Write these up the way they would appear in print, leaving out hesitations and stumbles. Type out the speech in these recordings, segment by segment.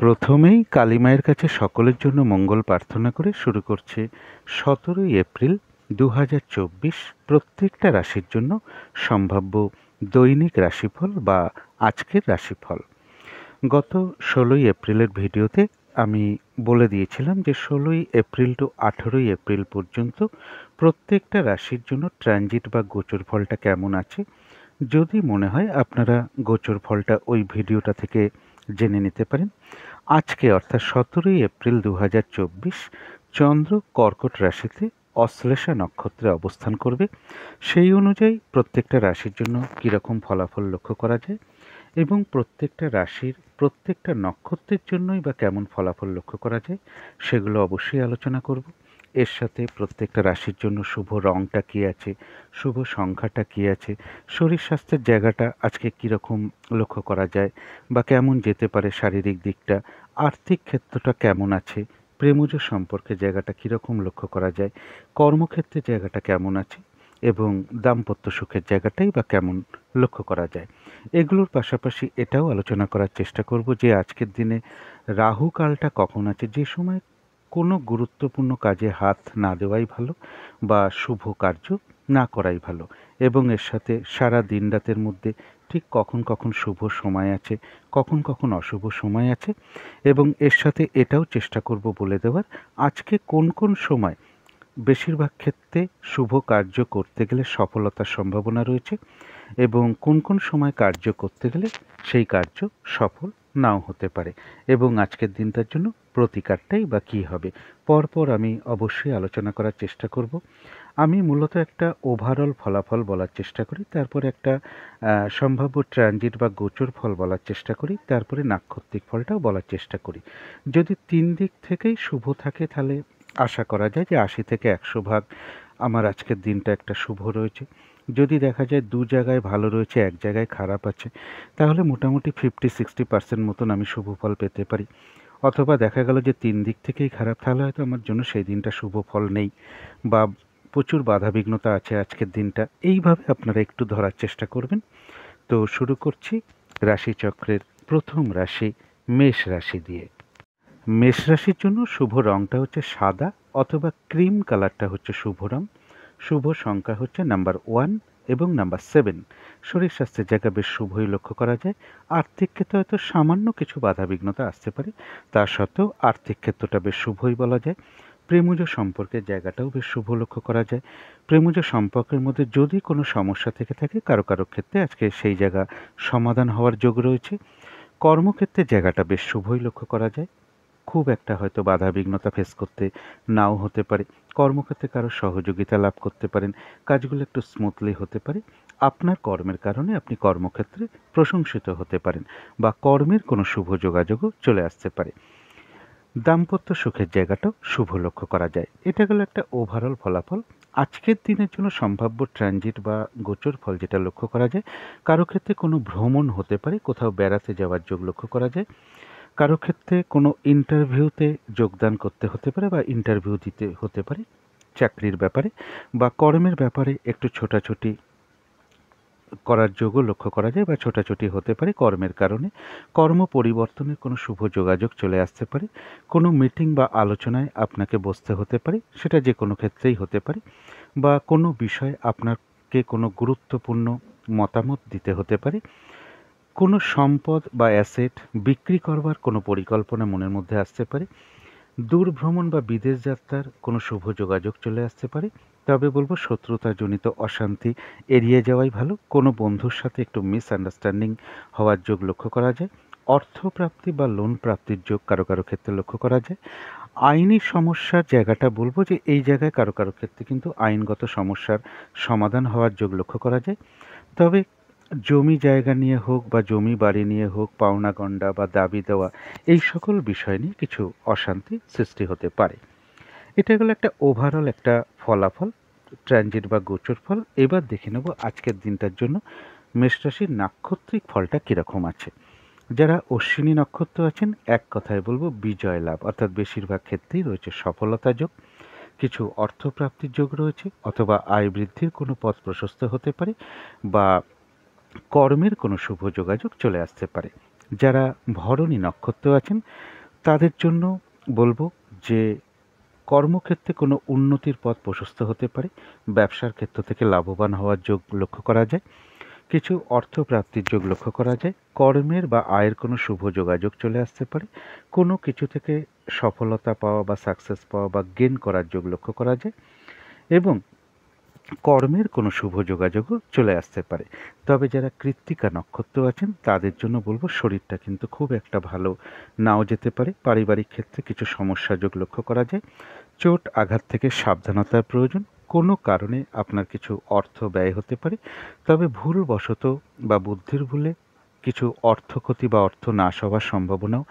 প্রথমেই কালী মায়ের কাছে সকলের জন্য মঙ্গল প্রার্থনা করে শুরু করছি 17ই এপ্রিল 2024 প্রত্যেকটা রাশির জন্য সম্ভাব্য দৈনিক রাশিফল বা আজকের রাশিফল। গত 16ই এপ্রিলের ভিডিওতে আমি বলে দিয়েছিলাম যে 16ই এপ্রিল টু 18ই এপ্রিল পর্যন্ত প্রত্যেকটা রাশির জন্য ট্রানজিট বা গোচর ফলটা কেমন আছে। যদি মনে হয় আপনারা গোচর ফলটা ওই ভিডিওটা থেকে জেনে নিতে পারেন। আজকে অর্থাৎ 17ই এপ্রিল 2024 চন্দ্র কর্কট রাশিতে অশ্লেষা নক্ষত্রে অবস্থান করবে। সেই অনুযায়ী প্রত্যেকটা রাশির জন্য কীরকম ফলাফল লক্ষ্য করা যায় এবং প্রত্যেকটা রাশির প্রত্যেকটা নক্ষত্রের জন্যই বা কেমন ফলাফল লক্ষ্য করা যায় সেগুলো অবশ্যই আলোচনা করব। এর সাথে প্রত্যেকটা রাশির জন্য শুভ রঙটা কী আছে, শুভ সংখ্যাটা কী আছে, শরীর স্বাস্থ্যের জায়গাটা আজকে কীরকম লক্ষ্য করা যায় বা কেমন যেতে পারে শারীরিক দিকটা, আর্থিক ক্ষেত্রটা কেমন আছে, প্রেমজ সম্পর্কের জায়গাটা কীরকম লক্ষ্য করা যায়, কর্মক্ষেত্রের জায়গাটা কেমন আছে এবং দাম্পত্য সুখের জায়গাটাই বা কেমন লক্ষ্য করা যায়। এগুলোর পাশাপাশি এটাও আলোচনা করার চেষ্টা করব যে আজকের দিনে রাহু কালটা কখন আছে, যে সময় কোনো গুরুত্বপূর্ণ কাজে হাত না দেওয়াই ভালো বা শুভ কার্য না করাই ভালো, এবং এর সাথে সারা দিন রাতের মধ্যে ঠিক কখন কখন শুভ সময় আছে, কখন কখন অশুভ সময় আছে, এবং এর সাথে এটাও চেষ্টা করব বলে দেওয়ার আজকে কোন কোন সময় বেশিরভাগ ক্ষেত্রে শুভ কার্য করতে গেলে সফলতার সম্ভাবনা রয়েছে এবং কোন কোন সময় কার্য করতে গেলে সেই কার্য সফল নাও হতে পারে, এবং আজকের দিনটার জন্য প্রতিকারটাই বা কী হবে পরপর আমি অবশ্যই আলোচনা করার চেষ্টা করব। আমি মূলত একটা ওভারঅল ফলাফল বলার চেষ্টা করি, তারপরে একটা সম্ভাব্য ট্রানজিট বা গোচর ফল বলার চেষ্টা করি, তারপরে নাক্ষত্রিক ফলটাও বলার চেষ্টা করি। যদি তিন দিক থেকেই শুভ থাকে তাহলে আশা করা যায় যে 80 থেকে 100 ভাগ আমার আজকের দিনটা একটা শুভ রয়েছে। যদি দেখা যায় দু জায়গায় ভালো রয়েছে, এক জায়গায় খারাপ আছে, তাহলে মোটামুটি 50-60% মতন আমি শুভ ফল পেতে পারি। অথবা দেখা গেল যে তিন দিক থেকেই খারাপ, তাহলে হয়তো আমার জন্য সেই দিনটা শুভ ফল নেই বা প্রচুর বাধাবিঘ্নতা আছে আজকের দিনটা। এইভাবে আপনারা একটু ধরার চেষ্টা করবেন। তো শুরু করছি রাশিচক্রের প্রথম রাশি মেষ রাশি দিয়ে। মেষ রাশির জন্য শুভ রঙটা হচ্ছে সাদা অথবা ক্রিম কালারটা হচ্ছে শুভ রং। শুভ সংখ্যা হচ্ছে নাম্বার 1 এবং নাম্বার 7। শরীর স্বাস্থ্যের জায়গা বেশ শুভই লক্ষ্য করা যায়। আর্থিক ক্ষেত্রে হয়তো সামান্য কিছু বাধাবিঘ্নতা আসতে পারে, তা সত্ত্বেও আর্থিক ক্ষেত্রটা বেশ শুভই বলা যায়। প্রেমজ সম্পর্কের জায়গাটাও বেশ শুভ লক্ষ্য করা যায়। প্রেমজ সম্পর্কের মধ্যে যদি কোনো সমস্যা থেকে থাকে কারো কারো ক্ষেত্রে আজকে সেই জায়গা সমাধান হওয়ার যোগ রয়েছে। কর্মক্ষেত্রের জায়গাটা বেশ শুভই লক্ষ্য করা যায়। খুব একটা হয়তো বাধাবিঘ্নতা ফেস করতে নাও হতে পারে। কর্মক্ষেত্রে কারো সহযোগিতা লাভ করতে পারেন, কাজগুলো একটু স্মুথলি হতে পারে। আপনার কর্মের কারণে আপনি কর্মক্ষেত্রে প্রশংসিত হতে পারেন বা কর্মের কোনো শুভ যোগাযোগও চলে আসতে পারে। দাম্পত্য সুখের জায়গাটাও শুভ লক্ষ্য করা যায়। এটা গেল একটা ওভারঅল ফলাফল। আজকের দিনের জন্য সম্ভাব্য ট্রানজিট বা গোচর ফল যেটা লক্ষ্য করা যায়, কারো ক্ষেত্রে কোনো ভ্রমণ হতে পারে, কোথাও বেড়াতে যাওয়ার যোগ লক্ষ্য করা যায়। কারো ক্ষেত্রে কোনো ইন্টারভিউতে যোগদান করতে হতে পারে বা ইন্টারভিউ দিতে হতে পারে চাকরির ব্যাপারে, বা কর্মের ব্যাপারে একটু ছোটাছুটি করার যোগও লক্ষ্য করা যায় বা ছোটাছুটি হতে পারে কর্মের কারণে। কর্ম পরিবর্তনের কোনো শুভ যোগাযোগ চলে আসতে পারে। কোনো মিটিং বা আলোচনায় আপনাকে বসতে হতে পারে, সেটা যে কোনো ক্ষেত্রেই হতে পারে, বা কোনো বিষয়ে আপনাকে কোনো গুরুত্বপূর্ণ মতামত দিতে হতে পারে। কোনো সম্পদ বা অ্যাসেট বিক্রি করবার কোনো পরিকল্পনা মনের মধ্যে আসতে পারে। দূর ভ্রমণ বা বিদেশ যাত্রার কোনো শুভ যোগাযোগ চলে আসতে পারে। তবে বলবো শত্রুতাজনিত অশান্তি এড়িয়ে যাওয়াই ভালো। কোনো বন্ধুর সাথে একটু মিসআন্ডারস্ট্যান্ডিং হওয়ার যোগ লক্ষ্য করা যায়। অর্থপ্রাপ্তি বা লোন প্রাপ্তির যোগ কারো কারো ক্ষেত্রে লক্ষ্য করা যায়। আইনি সমস্যার জায়গাটা বলবো যে এই জায়গায় কারো কারো ক্ষেত্রে কিন্তু আইনগত সমস্যার সমাধান হওয়ার যোগ লক্ষ্য করা যায়। তবে জমি জায়গা নিয়ে হোক বা জমি বাড়ি নিয়ে হোক, পাওনা গণ্ডা বা দাবি দেওয়া, এই সকল বিষয় নিয়ে কিছু অশান্তি সৃষ্টি হতে পারে। এটা গেল একটা ওভারঅল একটা ফলাফল, ট্রানজিট বা গোচর ফল। এবার দেখে নেব আজকের দিনটার জন্য মেষ রাশির নাক্ষত্রিক ফলটা কীরকম আছে। যারা অশ্বিনী নক্ষত্র আছেন, এক কথায় বলবো বিজয় লাভ, অর্থাৎ বেশিরভাগ ক্ষেত্রেই রয়েছে সফলতা যোগ। কিছু অর্থপ্রাপ্তির যোগ রয়েছে, অথবা আয় বৃদ্ধির কোনো পথ প্রশস্ত হতে পারে, বা কর্মের কোনো শুভ যোগাযোগ চলে আসতে পারে। যারা ভরণী নক্ষত্র আছেন তাদের জন্য বলবো যে কর্মক্ষেত্রে কোনো উন্নতির পথ প্রশস্ত হতে পারে, ব্যবসার ক্ষেত্র থেকে লাভবান হওয়ার যোগ লক্ষ্য করা যায়, কিছু অর্থ প্রাপ্তির যোগ লক্ষ্য করা যায়, কর্মের বা আয়ের কোনো শুভ যোগাযোগ চলে আসতে পারে, কোনো কিছু থেকে সফলতা পাওয়া বা সাকসেস পাওয়া বা গেন করার যোগ লক্ষ্য করা যায় এবং কর্মের কোনো শুভ যোগাযোগও চলে আসতে পারে। তবে যারা কৃত্তিকা নক্ষত্র আছেন তাদের জন্য বলবো শরীরটা কিন্তু খুব একটা ভালো নাও যেতে পারে। পারিবারিক ক্ষেত্রে কিছু সমস্যা যোগ লক্ষ্য করা যায়, চোট আঘাত থেকে সাবধানতার প্রয়োজন, কোনো কারণে আপনার কিছু অর্থ ব্যয় হতে পারে, তবে ভুলবশত বা বুদ্ধির ভুলে কিছু অর্থ ক্ষতি বা অর্থ নাশ হওয়ার সম্ভাবনাও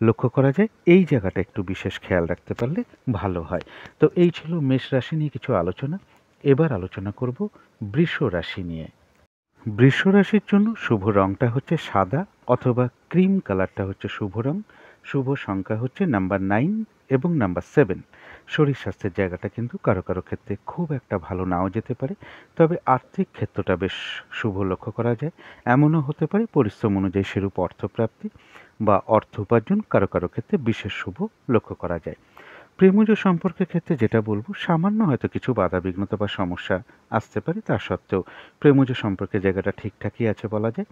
লক্ষ্য করা যায়। এই জায়গাটা একটু বিশেষ খেয়াল রাখতে পারলে ভালো হয়। তো এই ছিল মেষ রাশি নিয়ে কিছু আলোচনা। এবার আলোচনা করব বৃষ রাশি নিয়ে। বৃষ রাশির জন্য শুভ রংটা হচ্ছে সাদা অথবা ক্রিম কালারটা হচ্ছে শুভ রং। শুভ সংখ্যা হচ্ছে নাম্বার 9 এবং নাম্বার 7। শরীর স্বাস্থ্যের জায়গাটা কিন্তু কারো কারো ক্ষেত্রে খুব একটা ভালো নাও যেতে পারে, তবে আর্থিক ক্ষেত্রটা বেশ শুভ লক্ষ্য করা যায়। এমনও হতে পারে পরিশ্রম অনুযায়ী সেরূপ অর্থপ্রাপ্তি বা অর্থ উপার্জন কারো কারো ক্ষেত্রে বিশেষ শুভ লক্ষ্য করা যায়। প্রেমজ সম্পর্কের ক্ষেত্রে যেটা বলবো, সামান্য হয়তো কিছু বাধা বিঘ্নতা বা সমস্যা আসতে পারে, তা সত্ত্বেও প্রেমজ সম্পর্কের জায়গাটা ঠিকঠাকই আছে বলা যায়।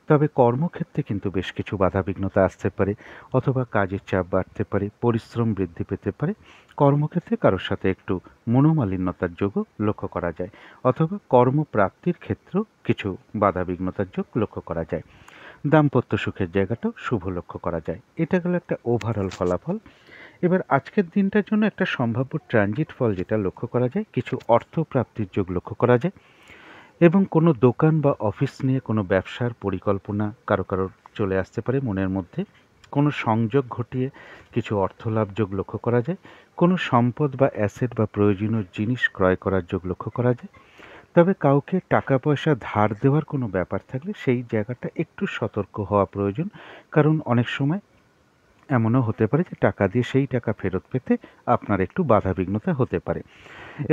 তবে কর্মক্ষেত্রে কিন্তু বেশ কিছু বাধা বিঘ্নতা আসতে পারে, অথবা কাজের চাপ বাড়তে পারে, পরিশ্রম বৃদ্ধি পেতে পারে, কর্মক্ষেত্রে কারোর সাথে একটু মনোমালিন্যতার যোগও লক্ষ্য করা যায়, অথবা কর্মপ্রাপ্তির ক্ষেত্রেও কিছু বাধা বিঘ্নতার যোগ লক্ষ্য করা যায়। দাম্পত্য সুখের জায়গাটাও শুভ লক্ষ্য করা যায়। এটা গেল একটা ওভারঅল ফলাফল। এবার আজকের দিনটার জন্য একটা সম্ভাব্য ট্রানজিট ফল যেটা লক্ষ্য করা যায়, কিছু অর্থ প্রাপ্তির যোগ লক্ষ্য করা যায় এবং কোনো দোকান বা অফিস নিয়ে কোনো ব্যবসার পরিকল্পনা কারো কারোর চলে আসতে পারে মনের মধ্যে। কোনো সংযোগ ঘটিয়ে কিছু অর্থলাভ যোগ লক্ষ্য করা যায়, কোনো সম্পদ বা অ্যাসেট বা প্রয়োজনীয় জিনিস ক্রয় করার যোগ লক্ষ্য করা যায়। তবে কাউকে টাকা পয়সা ধার দেওয়ার কোনো ব্যাপার থাকলে সেই জায়গাটা একটু সতর্ক হওয়া প্রয়োজন, কারণ অনেক সময় এমনও হতে পারে যে টাকা দিয়ে সেই টাকা ফেরত পেতে আপনার একটু বাধা বিঘ্নতা হতে পারে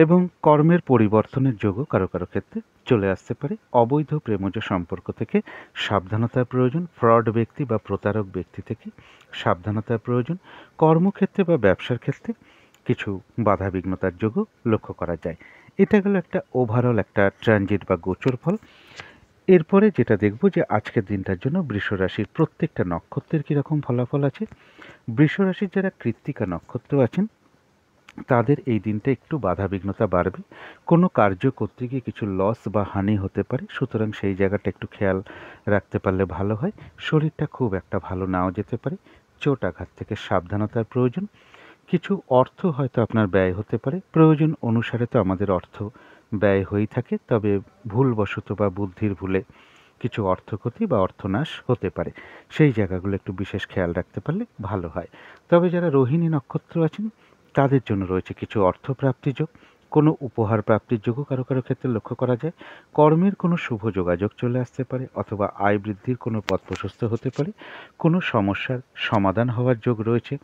এবং কর্মের পরিবর্তনের যোগও কারো কারো ক্ষেত্রে চলে আসতে পারে। অবৈধ প্রেমজ সম্পর্ক থেকে সাবধানতার প্রয়োজন, ফ্রড ব্যক্তি বা প্রতারক ব্যক্তি থেকে সাবধানতার প্রয়োজন, কর্মক্ষেত্রে বা ব্যবসার ক্ষেত্রে কিছু বাধা বিঘ্নতার যোগও লক্ষ্য করা যায়। এটা গেল একটা ওভারঅল একটা ট্রানজিট বা গোচর ফল। এরপরে যেটা দেখব যে আজকের দিনটার জন্য বৃষ রাশির প্রত্যেকটা নক্ষত্রের কীরকম ফলাফল আছে। বৃষ রাশির যারা কৃত্তিকা নক্ষত্র আছেন তাদের এই দিনটা একটু বাধা বিঘ্নতা বাড়বে, কোনো কার্য করতে গিয়ে কিছু লস বা হানি হতে পারে, সুতরাং সেই জায়গাটা একটু খেয়াল রাখতে পারলে ভালো হয়। শরীরটা খুব একটা ভালো নাও যেতে পারে, চোট আঘাত থেকে সাবধানতার প্রয়োজন, কিছু অর্থ হয়তো আপনার ব্যয় হতে পারে। প্রয়োজন অনুসারে তো আমাদের অর্থ ব্যয় হয়েই থাকে, তবে ভুলবশত বা বুদ্ধির ভুলে কিছু অর্থক্ষতি বা অর্থনাশ হতে পারে, সেই জায়গাগুলো একটু বিশেষ খেয়াল রাখতে পারলে ভালো হয়। তবে যারা রোহিণী নক্ষত্র আছেন তাদের জন্য রয়েছে কিছু অর্থপ্রাপ্তি যোগ, কোনো উপহার প্রাপ্তির যোগও কারো কারো ক্ষেত্রে লক্ষ্য করা যায়, কর্মের কোনো শুভ যোগাযোগ চলে আসতে পারে, অথবা আয় বৃদ্ধির কোনো পথ প্রশস্ত হতে পারে, কোনো সমস্যার সমাধান হওয়ার যোগ রয়েছে,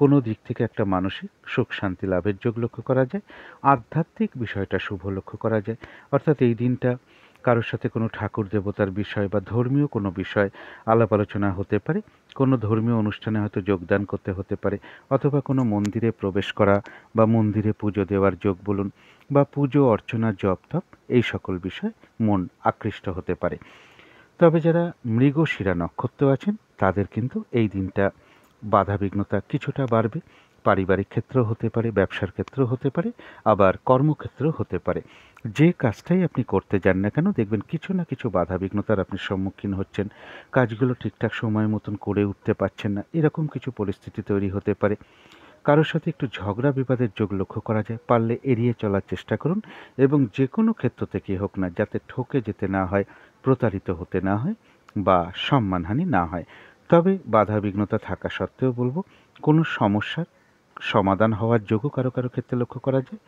কোনো দিক থেকে একটা মানসিক সুখ শান্তি লাভের যোগ লক্ষ্য করা যায়, আধ্যাত্মিক বিষয়টা শুভ লক্ষ্য করা যায়। অর্থাৎ এই দিনটা কারোর সাথে কোনো ঠাকুর দেবতার বিষয় বা ধর্মীয় কোনো বিষয় আলাপ আলোচনা হতে পারে, কোনো ধর্মীয় অনুষ্ঠানে হয়তো যোগদান করতে হতে পারে, অথবা কোনো মন্দিরে প্রবেশ করা বা মন্দিরে পুজো দেওয়ার যোগ বলুন, বা পুজো অর্চনা জপ তপ এই সকল বিষয় মন আকৃষ্ট হতে পারে। তবে যারা মৃগশিরা নক্ষত্র আছেন তাদের কিন্তু এই দিনটা বাধা বিঘ্নতা কিছুটা বাড়বে। পারিবারিক ক্ষেত্রেও হতে পারে, ব্যবসার ক্ষেত্রেও হতে পারে, আবার কর্মক্ষেত্রেও হতে পারে। যে কাজটাই আপনি করতে যান না কেন দেখবেন কিছু না কিছু বাধা বিঘ্নতার আপনি সম্মুখীন হচ্ছেন, কাজগুলো ঠিকঠাক সময় মতন করে উঠতে পারছেন না, এরকম কিছু পরিস্থিতি তৈরি হতে পারে। কারোর সাথে একটু ঝগড়া বিবাদের যোগ লক্ষ্য করা যায়, পারলে এড়িয়ে চলার চেষ্টা করুন এবং যে কোনো ক্ষেত্র থেকেই হোক না যাতে ঠকে যেতে না হয়, প্রতারিত হতে না হয় বা সম্মানহানি না হয়। তবে বাধা বিঘ্নতা থাকা সত্ত্বেও বলবো কোনো সমস্যার সমাধান হওয়ার যোগও কারো কারো ক্ষেত্রে লক্ষ্য করা যায়,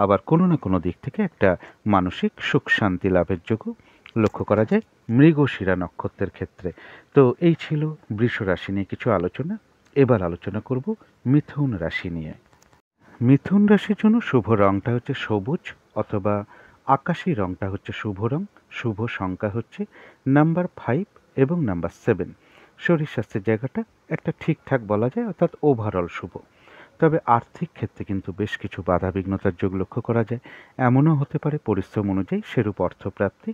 আবার কোনো না কোনো দিক থেকে একটা মানসিক সুখ শান্তি লাভের যোগও লক্ষ্য করা যায় মৃগশিরা নক্ষত্রের ক্ষেত্রে। তো এই ছিল বৃষ রাশি নিয়ে কিছু আলোচনা। এবার আলোচনা করব মিথুন রাশি নিয়ে। মিথুন রাশির জন্য শুভ রংটা হচ্ছে সবুজ অথবা আকাশি রংটা হচ্ছে শুভ রং। শুভ সংখ্যা হচ্ছে নাম্বার 5 এবং নাম্বার 7। শরীর স্বাস্থ্যের জায়গাটা একটা ঠিকঠাক বলা যায়, অর্থাৎ ওভারঅল শুভ। তবে আর্থিক ক্ষেত্রে কিন্তু বেশ কিছু বাধাবিঘ্নতার যোগ লক্ষ্য করা যায়। এমনও হতে পারে পরিশ্রম অনুযায়ী সেরূপ অর্থপ্রাপ্তি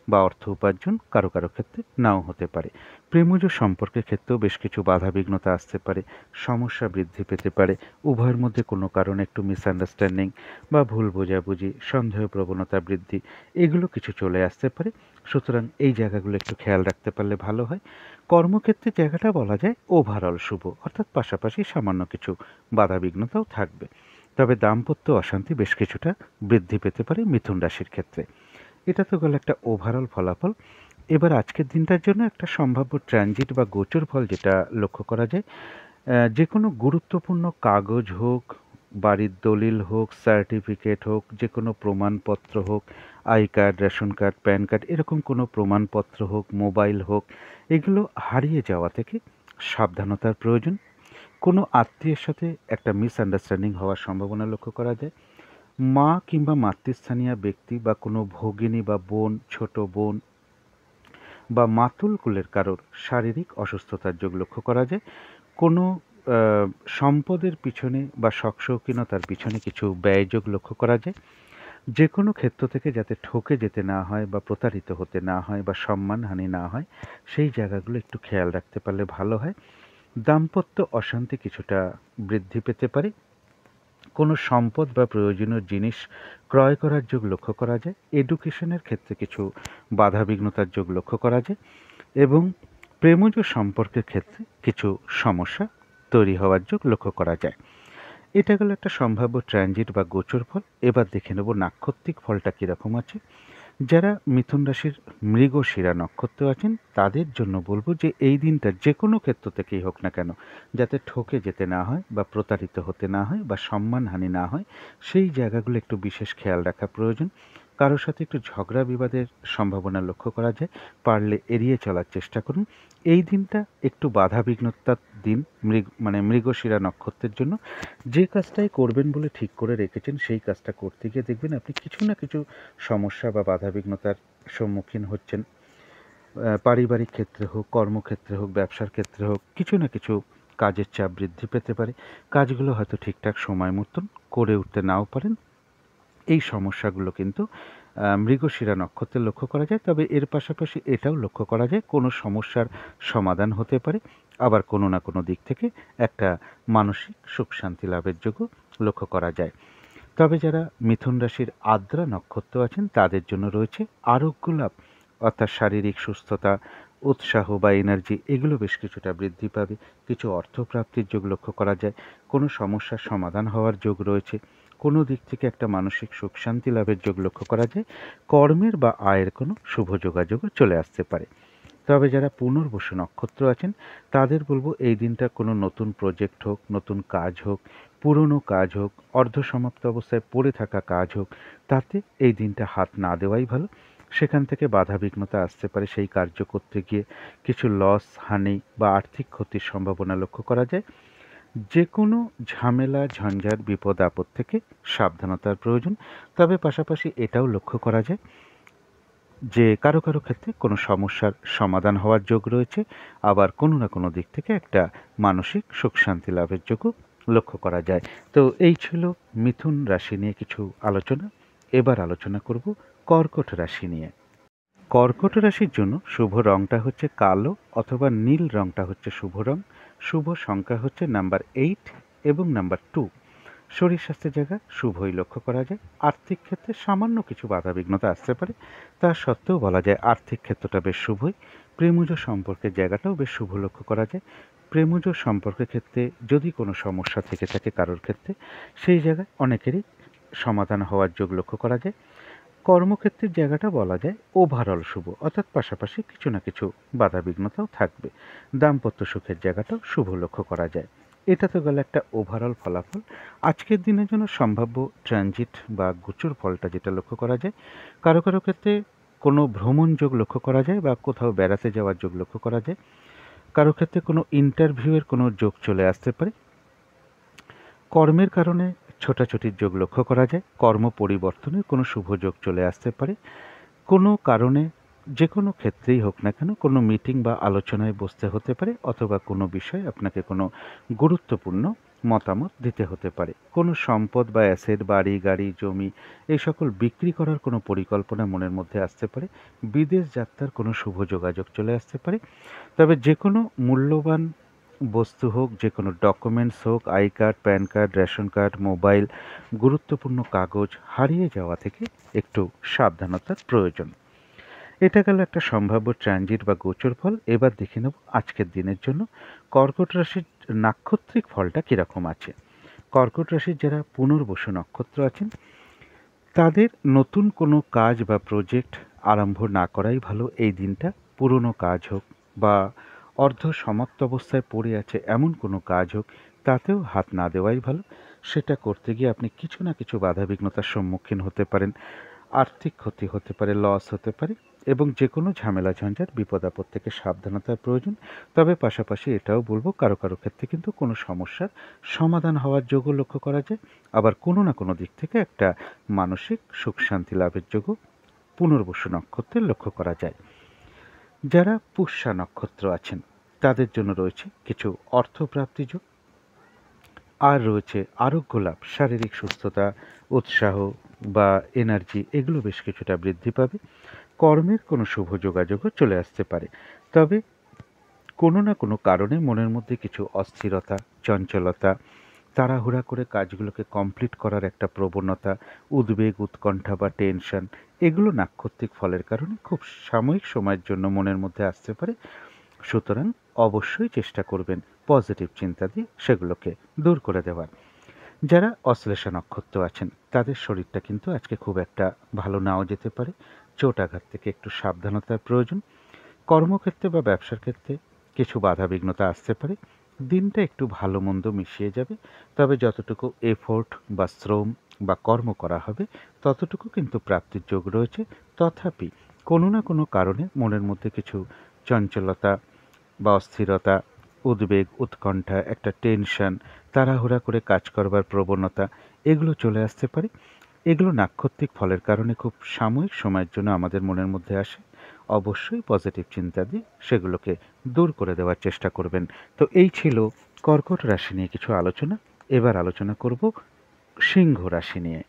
বা অর্থ উপার্জন কারো কারো ক্ষেত্রে নাও হতে পারে। প্রেমজ সম্পর্কের ক্ষেত্রেও বেশ কিছু বাধাবিঘ্নতা আসতে পারে, সমস্যা বৃদ্ধি পেতে পারে। উভয়ের মধ্যে কোনো কারণে একটু মিসআন্ডারস্ট্যান্ডিং বা ভুল বোঝাবুঝি, সন্দেহ প্রবণতা বৃদ্ধি, এগুলো কিছু চলে আসতে পারে। সুতরাং এই জায়গাগুলো একটু খেয়াল রাখতে পারলে ভালো হয়। কর্মক্ষেত্রে জায়গাটা বলা যায় ওভারঅল শুভ, অর্থাৎ পাশাপাশি সামান্য কিছু বাধাবিঘ্নতাও থাকবে। তবে দাম্পত্য অশান্তি বেশ কিছুটা বৃদ্ধি পেতে পারে মিথুন রাশির ক্ষেত্রে। এটা তো গেল একটা ওভারঅল ফলাফল। এবার আজকের দিনটার জন্য একটা সম্ভাব্য ট্রানজিট বা গোচর ফল যেটা লক্ষ্য করা যায়, যে কোনো গুরুত্বপূর্ণ কাগজ হোক, বাড়ির দলিল হোক, সার্টিফিকেট হোক, যে কোনো প্রমাণপত্র হোক, I card, ration card, pan card, এরকম কোনো প্রমাণপত্র হোক, মোবাইল হোক, এগুলো হারিয়ে যাওয়া থেকে সাবধানতার প্রয়োজন। কোনো আত্মীয়ের সাথে একটা মিসআন্ডারস্ট্যান্ডিং হওয়ার সম্ভাবনা লক্ষ্য করা যায়। মা কিংবা মাতৃস্থানীয় ব্যক্তি বা কোনো ভগিনী বা বোন, ছোট বোন বা মাতুল কুলের কারোর শারীরিক অসুস্থতার যোগ লক্ষ্য করা যায়। কোনো সম্পদের পিছনে বা শখ-শৌখিনতার পিছনে কিছু ব্যয়যোগ লক্ষ্য করা যায়। যে কোনো ক্ষেত্র থেকে যাতে ঠকে যেতে না হয় বা প্রতারিত হতে না হয় বা সম্মানহানি না হয়, সেই জায়গাগুলো একটু খেয়াল রাখতে পারলে ভালো হয়। দাম্পত্য অশান্তি কিছুটা বৃদ্ধি পেতে পারে। কোনো সম্পদ বা প্রয়োজনীয় জিনিস ক্রয় করার যোগ লক্ষ্য করা যায়। এডুকেশনের ক্ষেত্রে কিছু বাধাবিঘ্নতার যোগ লক্ষ্য করা যায় এবং প্রেমজ সম্পর্কের ক্ষেত্রে কিছু সমস্যা তৈরি হওয়ার যোগ লক্ষ্য করা যায়। এটা গেল একটা সম্ভাব্য ট্রানজিট বা গোচর ফল। এবার দেখে নেব নাক্ষত্রিক ফলটা কীরকম আছে। যারা মিথুন রাশির মৃগশিরা নক্ষত্র আছেন তাদের জন্য বলবো যে এই দিনটা যে কোনো ক্ষেত্র থেকেই হোক না কেন, যাতে ঠকে যেতে না হয় বা প্রতারিত হতে না হয় বা সম্মানহানি না হয়, সেই জায়গাগুলো একটু বিশেষ খেয়াল রাখা প্রয়োজন। কারোর সাথে একটু ঝগড়া বিবাদের সম্ভাবনা লক্ষ্য করা যায়, পারলে এড়িয়ে চলার চেষ্টা করুন। এই দিনটা একটু বাধাবিঘ্নতার দিন মৃগশিরা নক্ষত্রের জন্য। যে কাজটাই করবেন বলে ঠিক করে রেখেছেন সেই কাজটা করতে গিয়ে দেখবেন আপনি কিছু না কিছু সমস্যা বা বাধাবিঘ্নতার সম্মুখীন হচ্ছেন। পারিবারিক ক্ষেত্রে হোক, কর্মক্ষেত্রে হোক, ব্যবসার ক্ষেত্রে হোক, কিছু না কিছু কাজের চাপ বৃদ্ধি পেতে পারে। কাজগুলো হয়তো ঠিকঠাক সময় মতন করে উঠতে নাও পারেন। এই সমস্যাগুলো কিন্তু মৃগশিরা নক্ষত্রে লক্ষ্য করা যায়। তবে এর পাশাপাশি এটাও লক্ষ্য করা যায় কোনো সমস্যার সমাধান হতে পারে, আবার কোনো না কোনো দিক থেকে একটা মানসিক সুখ শান্তি লাভের যোগও লক্ষ্য করা যায়। তবে যারা মিথুন রাশির আদ্রা নক্ষত্র আছেন তাদের জন্য রয়েছে আরোগ্য লাভ, অর্থাৎ শারীরিক সুস্থতা, উৎসাহ বা এনার্জি, এগুলো বেশ কিছুটা বৃদ্ধি পাবে। কিছু অর্থপ্রাপ্তির যোগ লক্ষ্য করা যায়। কোনো সমস্যার সমাধান হওয়ার যোগ রয়েছে। কোনো দিক থেকে একটা মানসিক সুখ শান্তি লাভের যোগ লক্ষ্য করা যায়। কর্মের বা আয়ের কোনো শুভ যোগাযোগও চলে আসতে পারে। তবে যারা পুনর্বসু নক্ষত্র আছেন তাদের বলবো এই দিনটা কোনো নতুন প্রজেক্ট হোক, নতুন কাজ হোক, পুরনো কাজ হোক, অর্ধসমাপ্ত অবস্থায় পড়ে থাকা কাজ হোক, তাতে এই দিনটা হাত না দেওয়াই ভালো। সেখান থেকে বাধাবিঘ্নতা আসতে পারে, সেই কার্য করতে গিয়ে কিছু লস, হানি বা আর্থিক ক্ষতির সম্ভাবনা লক্ষ্য করা যায়। যে কোনো ঝামেলা, ঝঞ্ঝাট, বিপদ আপদ থেকে সাবধানতার প্রয়োজন। তবে পাশাপাশি এটাও লক্ষ্য করা যায় যে কারো কারো ক্ষেত্রে কোনো সমস্যার সমাধান হওয়ার যোগ রয়েছে, আবার কোনো না কোনো দিক থেকে একটা মানসিক সুখ শান্তি লাভের যোগও লক্ষ্য করা যায়। তো এই ছিল মিথুন রাশি নিয়ে কিছু আলোচনা। এবার আলোচনা করব কর্কট রাশি নিয়ে। কর্কট রাশির জন্য শুভ রংটা হচ্ছে কালো অথবা নীল রংটা হচ্ছে শুভ রং। শুভ সংখ্যা হচ্ছে নাম্বার 8 এবং নাম্বার 2। শরীর স্বাস্থ্যের জায়গা শুভই লক্ষ্য করা যায়। আর্থিক ক্ষেত্রে সামান্য কিছু বাধাবিঘ্নতা আসতে পারে, তা সত্ত্বেও বলা যায় আর্থিক ক্ষেত্রটা বেশ শুভই। প্রেমজ সম্পর্কের জায়গাটাও বেশ শুভ লক্ষ্য করা যায়। প্রেমজ সম্পর্কের ক্ষেত্রে যদি কোনো সমস্যা থেকে থাকে কারোর ক্ষেত্রে, সেই জায়গায় অনেকেরই সমাধান হওয়ার যোগ লক্ষ্য করা যায়। কর্মক্ষেত্রের জায়গাটা বলা যায় ওভারঅল শুভ, অর্থাৎ পাশাপাশি কিছু না কিছু বাধাবিঘ্নতাও থাকবে। দাম্পত্য সুখের জায়গাটাও শুভ লক্ষ্য করা যায়। এটা তো গেল একটা ওভারঅল ফলাফল। আজকের দিনের জন্য সম্ভাব্য ট্রানজিট বা গোচর ফলটা যেটা লক্ষ্য করা যায়, কারো কারো ক্ষেত্রে কোনো ভ্রমণ যোগ লক্ষ্য করা যায় বা কোথাও বেড়াতে যাওয়ার যোগ লক্ষ্য করা যায়। কারো ক্ষেত্রে কোনো ইন্টারভিউয়ের কোনো যোগ চলে আসতে পারে। কর্মের কারণে ছোটাছুটির যোগ লক্ষ্য করা যায়। কর্ম পরিবর্তনের কোনো শুভ যোগ চলে আসতে পারে। কোনো কারণে যে কোনো ক্ষেত্রেই হোক না কেন কোনো মিটিং বা আলোচনায় বসতে হতে পারে, অথবা কোনো বিষয়ে আপনাকে কোনো গুরুত্বপূর্ণ মতামত দিতে হতে পারে। কোনো সম্পদ বা অ্যাসেট, বাড়ি, গাড়ি, জমি এই সকল বিক্রি করার কোনো পরিকল্পনা মনের মধ্যে আসতে পারে। বিদেশ যাত্রার কোনো শুভ যোগাযোগ চলে আসতে পারে। তবে যে কোনো মূল্যবান বস্তু হোক, যে কোনো ডকুমেন্টস হোক, I card, pan card, ration card, mobile, গুরুত্বপূর্ণ কাগজ হারিয়ে যাওয়া থেকে একটু সাবধানতার প্রয়োজন। এটা গেল একটা সম্ভাব্য ট্রানজিট বা গোচর ফল। এবার দেখে নেব আজকের দিনের জন্য কর্কট রাশির নাক্ষত্রিক ফলটা কীরকম আছে। কর্কট রাশির যারা পুনর্বসু নক্ষত্র আছেন, তাদের নতুন কোনো কাজ বা প্রজেক্ট আরম্ভ না করাই ভালো এই দিনটা। পুরনো কাজ হোক বা অর্ধ সমাপ্ত অবস্থায় পড়ে আছে এমন কোনো কাজ হোক, তাতেও হাত না দেওয়াই ভালো। সেটা করতে গিয়ে আপনি কিছু না কিছু বাধাবিঘ্নতার সম্মুখীন হতে পারেন, আর্থিক ক্ষতি হতে পারে, লস হতে পারে, এবং যে কোনো ঝামেলা ঝঞ্ঝাট বিপদ আপদ থেকে সাবধানতার প্রয়োজন। তবে পাশাপাশি এটাও বলবো, কারো কারো ক্ষেত্রে কিন্তু কোনো সমস্যার সমাধান হওয়ার যোগও লক্ষ্য করা যায়। আবার কোনো না কোনো দিক থেকে একটা মানসিক সুখ শান্তি লাভের যোগও পুনর্বসু নক্ষত্রের লক্ষ্য করা যায়। যারা পুষ্যা নক্ষত্র আছেন, তাদের জন্য রয়েছে কিছু অর্থপ্রাপ্তি যোগ, আর রয়েছে আরোগ্য লাভ, শারীরিক সুস্থতা, উৎসাহ বা এনার্জি এগুলো বেশ কিছুটা বৃদ্ধি পাবে। কর্মের কোনো শুভ যোগাযোগও চলে আসতে পারে। তবে কোনো না কোনো কারণে মনের মধ্যে কিছু অস্থিরতা, চঞ্চলতা, তাড়াহুড়া করে কাজগুলোকে কমপ্লিট করার একটা প্রবণতা, উদ্বেগ, উৎকণ্ঠা বা টেনশন, এগুলো নাক্ষত্রিক ফলের কারণে খুব সাময়িক সময়ের জন্য মনের মধ্যে আসতে পারে। সুতরাং অবশ্যই চেষ্টা করবেন পজিটিভ চিন্তা দিয়ে সেগুলোকে দূর করে দেওয়ার। যারা অশ্লেষা নক্ষত্র আছেন, তাদের শরীরটা কিন্তু আজকে খুব একটা ভালো নাও যেতে পারে। চোট আঘাত থেকে একটু সাবধানতার প্রয়োজন। কর্মক্ষেত্রে বা ব্যবসার ক্ষেত্রে কিছু বাধাবিঘ্নতা আসতে পারে। দিনটা একটু ভালো মন্দ মিশিয়ে যাবে। তবে যতটুকু এফোর্ট বা শ্রম বা কর্ম করা হবে, ততটুকু কিন্তু প্রাপ্তির যোগ রয়েছে। তথাপি কোনো না কোনো কারণে মনের মধ্যে কিছু চঞ্চলতা বা অস্থিরতা, উদ্বেগ, উৎকণ্ঠা, একটা টেনশন, তাড়াহুড়া করে কাজ করবার প্রবণতা, এগুলো চলে আসতে পারে। এগুলো নাক্ষত্রিক ফলের কারণে খুব সাময়িক সময়ের জন্য আমাদের মনের মধ্যে আসে। অবশ্যই পজিটিভ চিন্তা দিয়ে সেগুলোকে দূর করে দেওয়ার চেষ্টা করবেন। তো এই ছিল কর্কট রাশি নিয়ে কিছু আলোচনা। এবার আলোচনা করব সিংহ রাশি নিয়ে।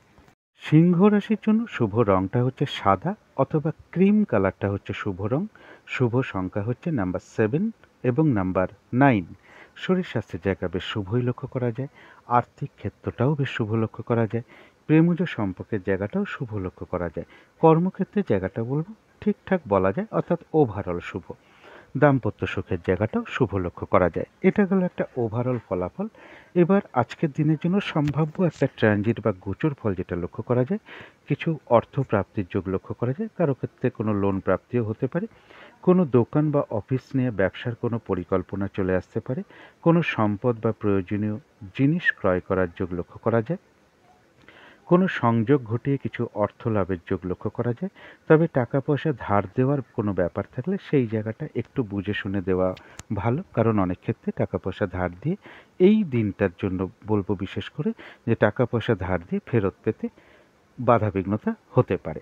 সিংহ রাশির জন্য শুভ রংটা হচ্ছে সাদা অথবা ক্রিম কালারটা হচ্ছে শুভ রং। শুভ সংখ্যা হচ্ছে নাম্বার 7 এবং নাম্বার 9। শরীর স্বাস্থ্যের জায়গা বেশ শুভই লক্ষ্য করা যায়। আর্থিক ক্ষেত্রটাও বেশ শুভ লক্ষ্য করা যায়। প্রেমজ সম্পর্কের জায়গাটাও শুভ লক্ষ্য করা যায়। কর্মক্ষেত্রের জায়গাটা বলবো ঠিকঠাক বলা যায়, অর্থাৎ ওভারঅল শুভ। দাম্পত্য সুখের জায়গাটাও শুভ লক্ষ্য করা যায়। এটা গেল একটা ওভারঅল ফলাফল। এবার আজকের দিনের জন্য সম্ভাব্য একটা ট্রানজিট বা গোচর ফল যেটা লক্ষ্য করা যায়, কিছু অর্থ প্রাপ্তির যোগ লক্ষ্য করা যায়। কারো ক্ষেত্রে কোনো লোন প্রাপ্তিও হতে পারে। কোনো দোকান বা অফিস নিয়ে ব্যবসার কোনো পরিকল্পনা চলে আসতে পারে। কোনো সম্পদ বা প্রয়োজনীয় জিনিস ক্রয় করার যোগ লক্ষ্য করা যায়। কোনো সংযোগ ঘটিয়ে কিছু অর্থ লাভের যোগ লক্ষ্য করা যায়। তবে টাকা পয়সা ধার দেওয়ার কোনো ব্যাপার থাকলে সেই জায়গাটা একটু বুঝে শুনে দেওয়া ভালো, কারণ অনেক ক্ষেত্রে টাকা পয়সা ধার দিয়ে এই দিনটার জন্য বলবো বিশেষ করে, যে টাকা পয়সা ধার দিয়ে ফেরত পেতে বাধাবিঘ্নতা হতে পারে।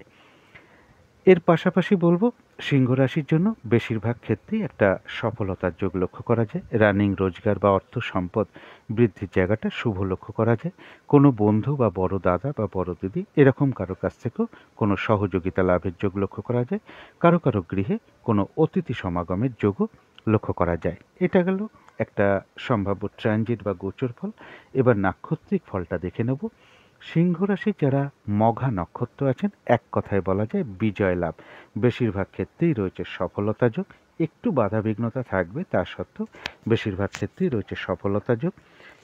এর পাশাপাশি বলবো সিংহ রাশির জন্য বেশিরভাগ ক্ষেত্রেই একটা সফলতার যোগ লক্ষ্য করা যায়। রানিং রোজগার বা অর্থ সম্পদ বৃদ্ধির জায়গাটা শুভ লক্ষ্য করা যায়। কোনো বন্ধু বা বড় দাদা বা বড় দিদি এরকম কারো কাছ থেকেও কোনো সহযোগিতা লাভের যোগ লক্ষ্য করা যায়। কারো কারো গৃহে কোনো অতিথি সমাগমের যোগও লক্ষ্য করা যায়। এটা গেল একটা সম্ভাব্য ট্রানজিট বা গোচর ফল। এবার নাক্ষত্রিক ফলটা দেখে নেব। সিংহ রাশির যারা মঘা নক্ষত্র আছেন, এক কথায় বলা যায় বিজয় লাভ। বেশিরভাগ ক্ষেত্রেই রয়েছে সফলতা যোগ। একটু বাধাবিঘ্নতা থাকবে, তা সত্ত্বেও বেশিরভাগ ক্ষেত্রেই রয়েছে সফলতা যোগ।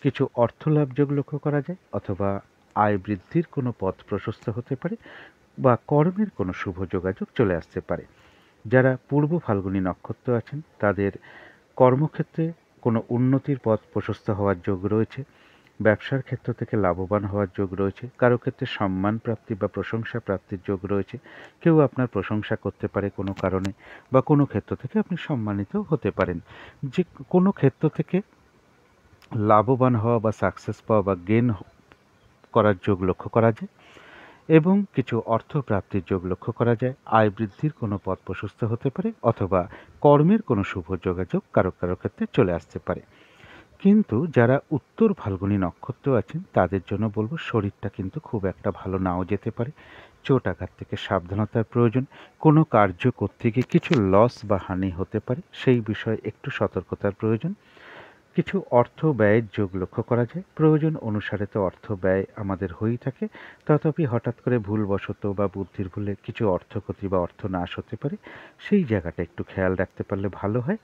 কিছু অর্থ লাভ যোগ লক্ষ্য করা যায়, অথবা আয় বৃদ্ধির কোনো পথ প্রশস্ত হতে পারে, বা কর্মের কোনো শুভ যোগাযোগ চলে আসতে পারে। যারা পূর্ব ফাল্গুনী নক্ষত্র আছেন, তাদের কর্মক্ষেত্রে কোনো উন্নতির পথ প্রশস্ত হওয়ার যোগ রয়েছে। ব্যবসার ক্ষেত্র থেকে লাভবান হওয়ার যোগ রয়েছে। কারো ক্ষেত্রে সম্মান প্রাপ্তি বা প্রশংসা প্রাপ্তির যোগ রয়েছে। কেউ আপনার প্রশংসা করতে পারে কোনো কারণে, বা কোনো ক্ষেত্র থেকে আপনি সম্মানিত হতে পারেন। যে কোনো ক্ষেত্র থেকে লাভবান হওয়া বা সাকসেস পাওয়া বা গেন করার যোগ লক্ষ্য করা যায়। এবং কিছু অর্থ প্রাপ্তির যোগ লক্ষ্য করা যায়। আয় বৃদ্ধির কোনো পথ প্রশস্ত হতে পারে অথবা কর্মের কোনো শুভ যোগাযোগ কারো কারো ক্ষেত্রে চলে আসতে পারে। কিন্তু যারা উত্তর ফাল্গুনী নক্ষত্র আছেন তাদের জন্য বলব শরীরটা কিন্তু খুব একটা ভালো নাও যেতে পারে। চোট আঘাত থেকে সাবধানতার প্রয়োজন। কোনো কার্য করতে গিয়ে কিছু লস বা হানি হতে পারে, সেই বিষয়ে একটু সতর্কতার প্রয়োজন। কিছু অর্থ ব্যয়ের যোগ লক্ষ্য করা যায়। প্রয়োজন অনুসারে তো অর্থ ব্যয় আমাদের হয়েই থাকে, তথাপি হঠাৎ করে ভুলবশত বা বুদ্ধির ভুলে কিছু অর্থক্ষতি বা অর্থ নাশ হতে পারে, সেই জায়গাটা একটু খেয়াল রাখতে পারলে ভালো হয়।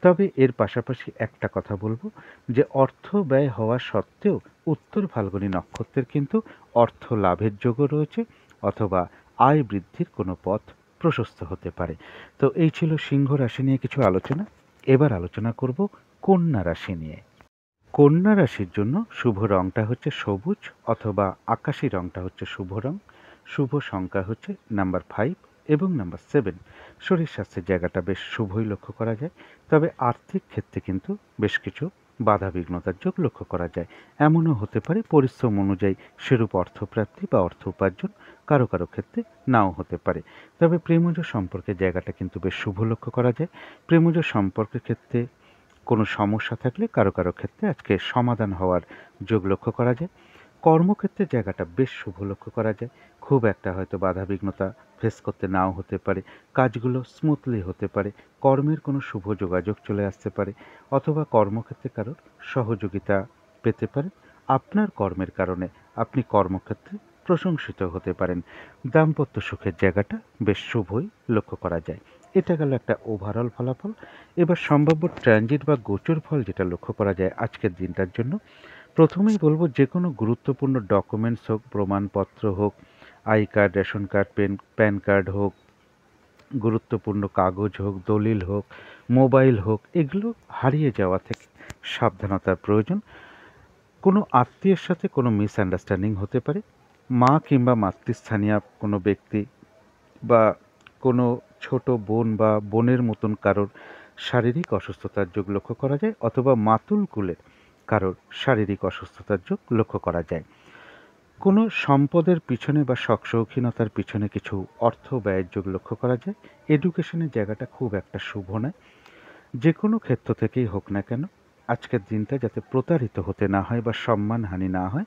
তবে এর পাশাপাশি একটা কথা বলবো যে অর্থ ব্যয় হওয়া সত্ত্বেও উত্তর ফাল্গুনী নক্ষত্রের কিন্তু অর্থ লাভের যোগও রয়েছে অথবা আয় বৃদ্ধির কোনো পথ প্রশস্ত হতে পারে। তো এই ছিল সিংহ রাশি নিয়ে কিছু আলোচনা। এবার আলোচনা করব কন্যা রাশি নিয়ে। কন্যা রাশির জন্য শুভ রংটা হচ্ছে সবুজ অথবা আকাশি রংটা হচ্ছে শুভ রং। শুভ সংখ্যা হচ্ছে নাম্বার 5 এবং নাম্বার 7। শরীর স্বাস্থ্যের জায়গাটা বেশ শুভই লক্ষ্য করা যায়। তবে আর্থিক ক্ষেত্রে কিন্তু বেশ কিছু বাধা বিঘ্নতার যোগ লক্ষ্য করা যায়। এমনও হতে পারে পরিশ্রম অনুযায়ী সেরূপ অর্থপ্রাপ্তি বা অর্থ উপার্জন কারো কারো ক্ষেত্রে নাও হতে পারে। তবে প্রেমজ সম্পর্কের জায়গাটা কিন্তু বেশ শুভ লক্ষ্য করা যায়। প্রেমজ সম্পর্কের ক্ষেত্রে কোনো সমস্যা থাকলে কারো কারো ক্ষেত্রে আজকে সমাধান হওয়ার যোগ লক্ষ্য করা যায়। কর্মক্ষেত্রের জায়গাটা বেশ শুভ লক্ষ্য করা যায়। খুব একটা হয়তো বাধা বিঘ্নতা ফেস করতে নাও হতে পারে, কাজগুলো স্মুথলি হতে পারে, কর্মের কোনো শুভ যোগাযোগ চলে আসতে পারে অথবা কর্মক্ষেত্রে কারোর সহযোগিতা পেতে পারেন। আপনার কর্মের কারণে আপনি কর্মক্ষেত্রে প্রশংসিত হতে পারেন। দাম্পত্য সুখের জায়গাটা বেশ শুভই লক্ষ্য করা যায়। এটা গেল একটা ওভারঅল ফলাফল। এবার সম্ভাব্য ট্রানজিট বা গোচর ফল যেটা লক্ষ্য করা যায় আজকের দিনটার জন্য, প্রথমেই বলবো যে কোনো গুরুত্বপূর্ণ ডকুমেন্টস হোক, প্রমাণপত্র হোক, I card, ration card, pan card হোক, গুরুত্বপূর্ণ কাগজ হোক, দলিল হোক, মোবাইল হোক, এগুলো হারিয়ে যাওয়া থেকে সাবধানতার প্রয়োজন। কোনো আত্মীয়ের সাথে কোনো মিসআন্ডারস্ট্যান্ডিং হতে পারে। মা কিংবা মাতৃস্থানীয় কোনো ব্যক্তি বা কোনো ছোট বোন বা বোনের মতন কারোর শারীরিক অসুস্থতার যোগ লক্ষ্য করা যায় অথবা মাতুল কুলের কারোর শারীরিক অসুস্থতার যোগ লক্ষ্য করা যায়। কোনো সম্পদের পিছনে বা শখ শৌখিনতার পিছনে কিছু অর্থ ব্যয়ের যোগ লক্ষ্য করা যায়। এডুকেশনের জায়গাটা খুব একটা শুভ নয়। যে কোনো ক্ষেত্র থেকেই হোক না কেন আজকের দিনটা যাতে প্রতারিত হতে না হয় বা সম্মানহানি না হয়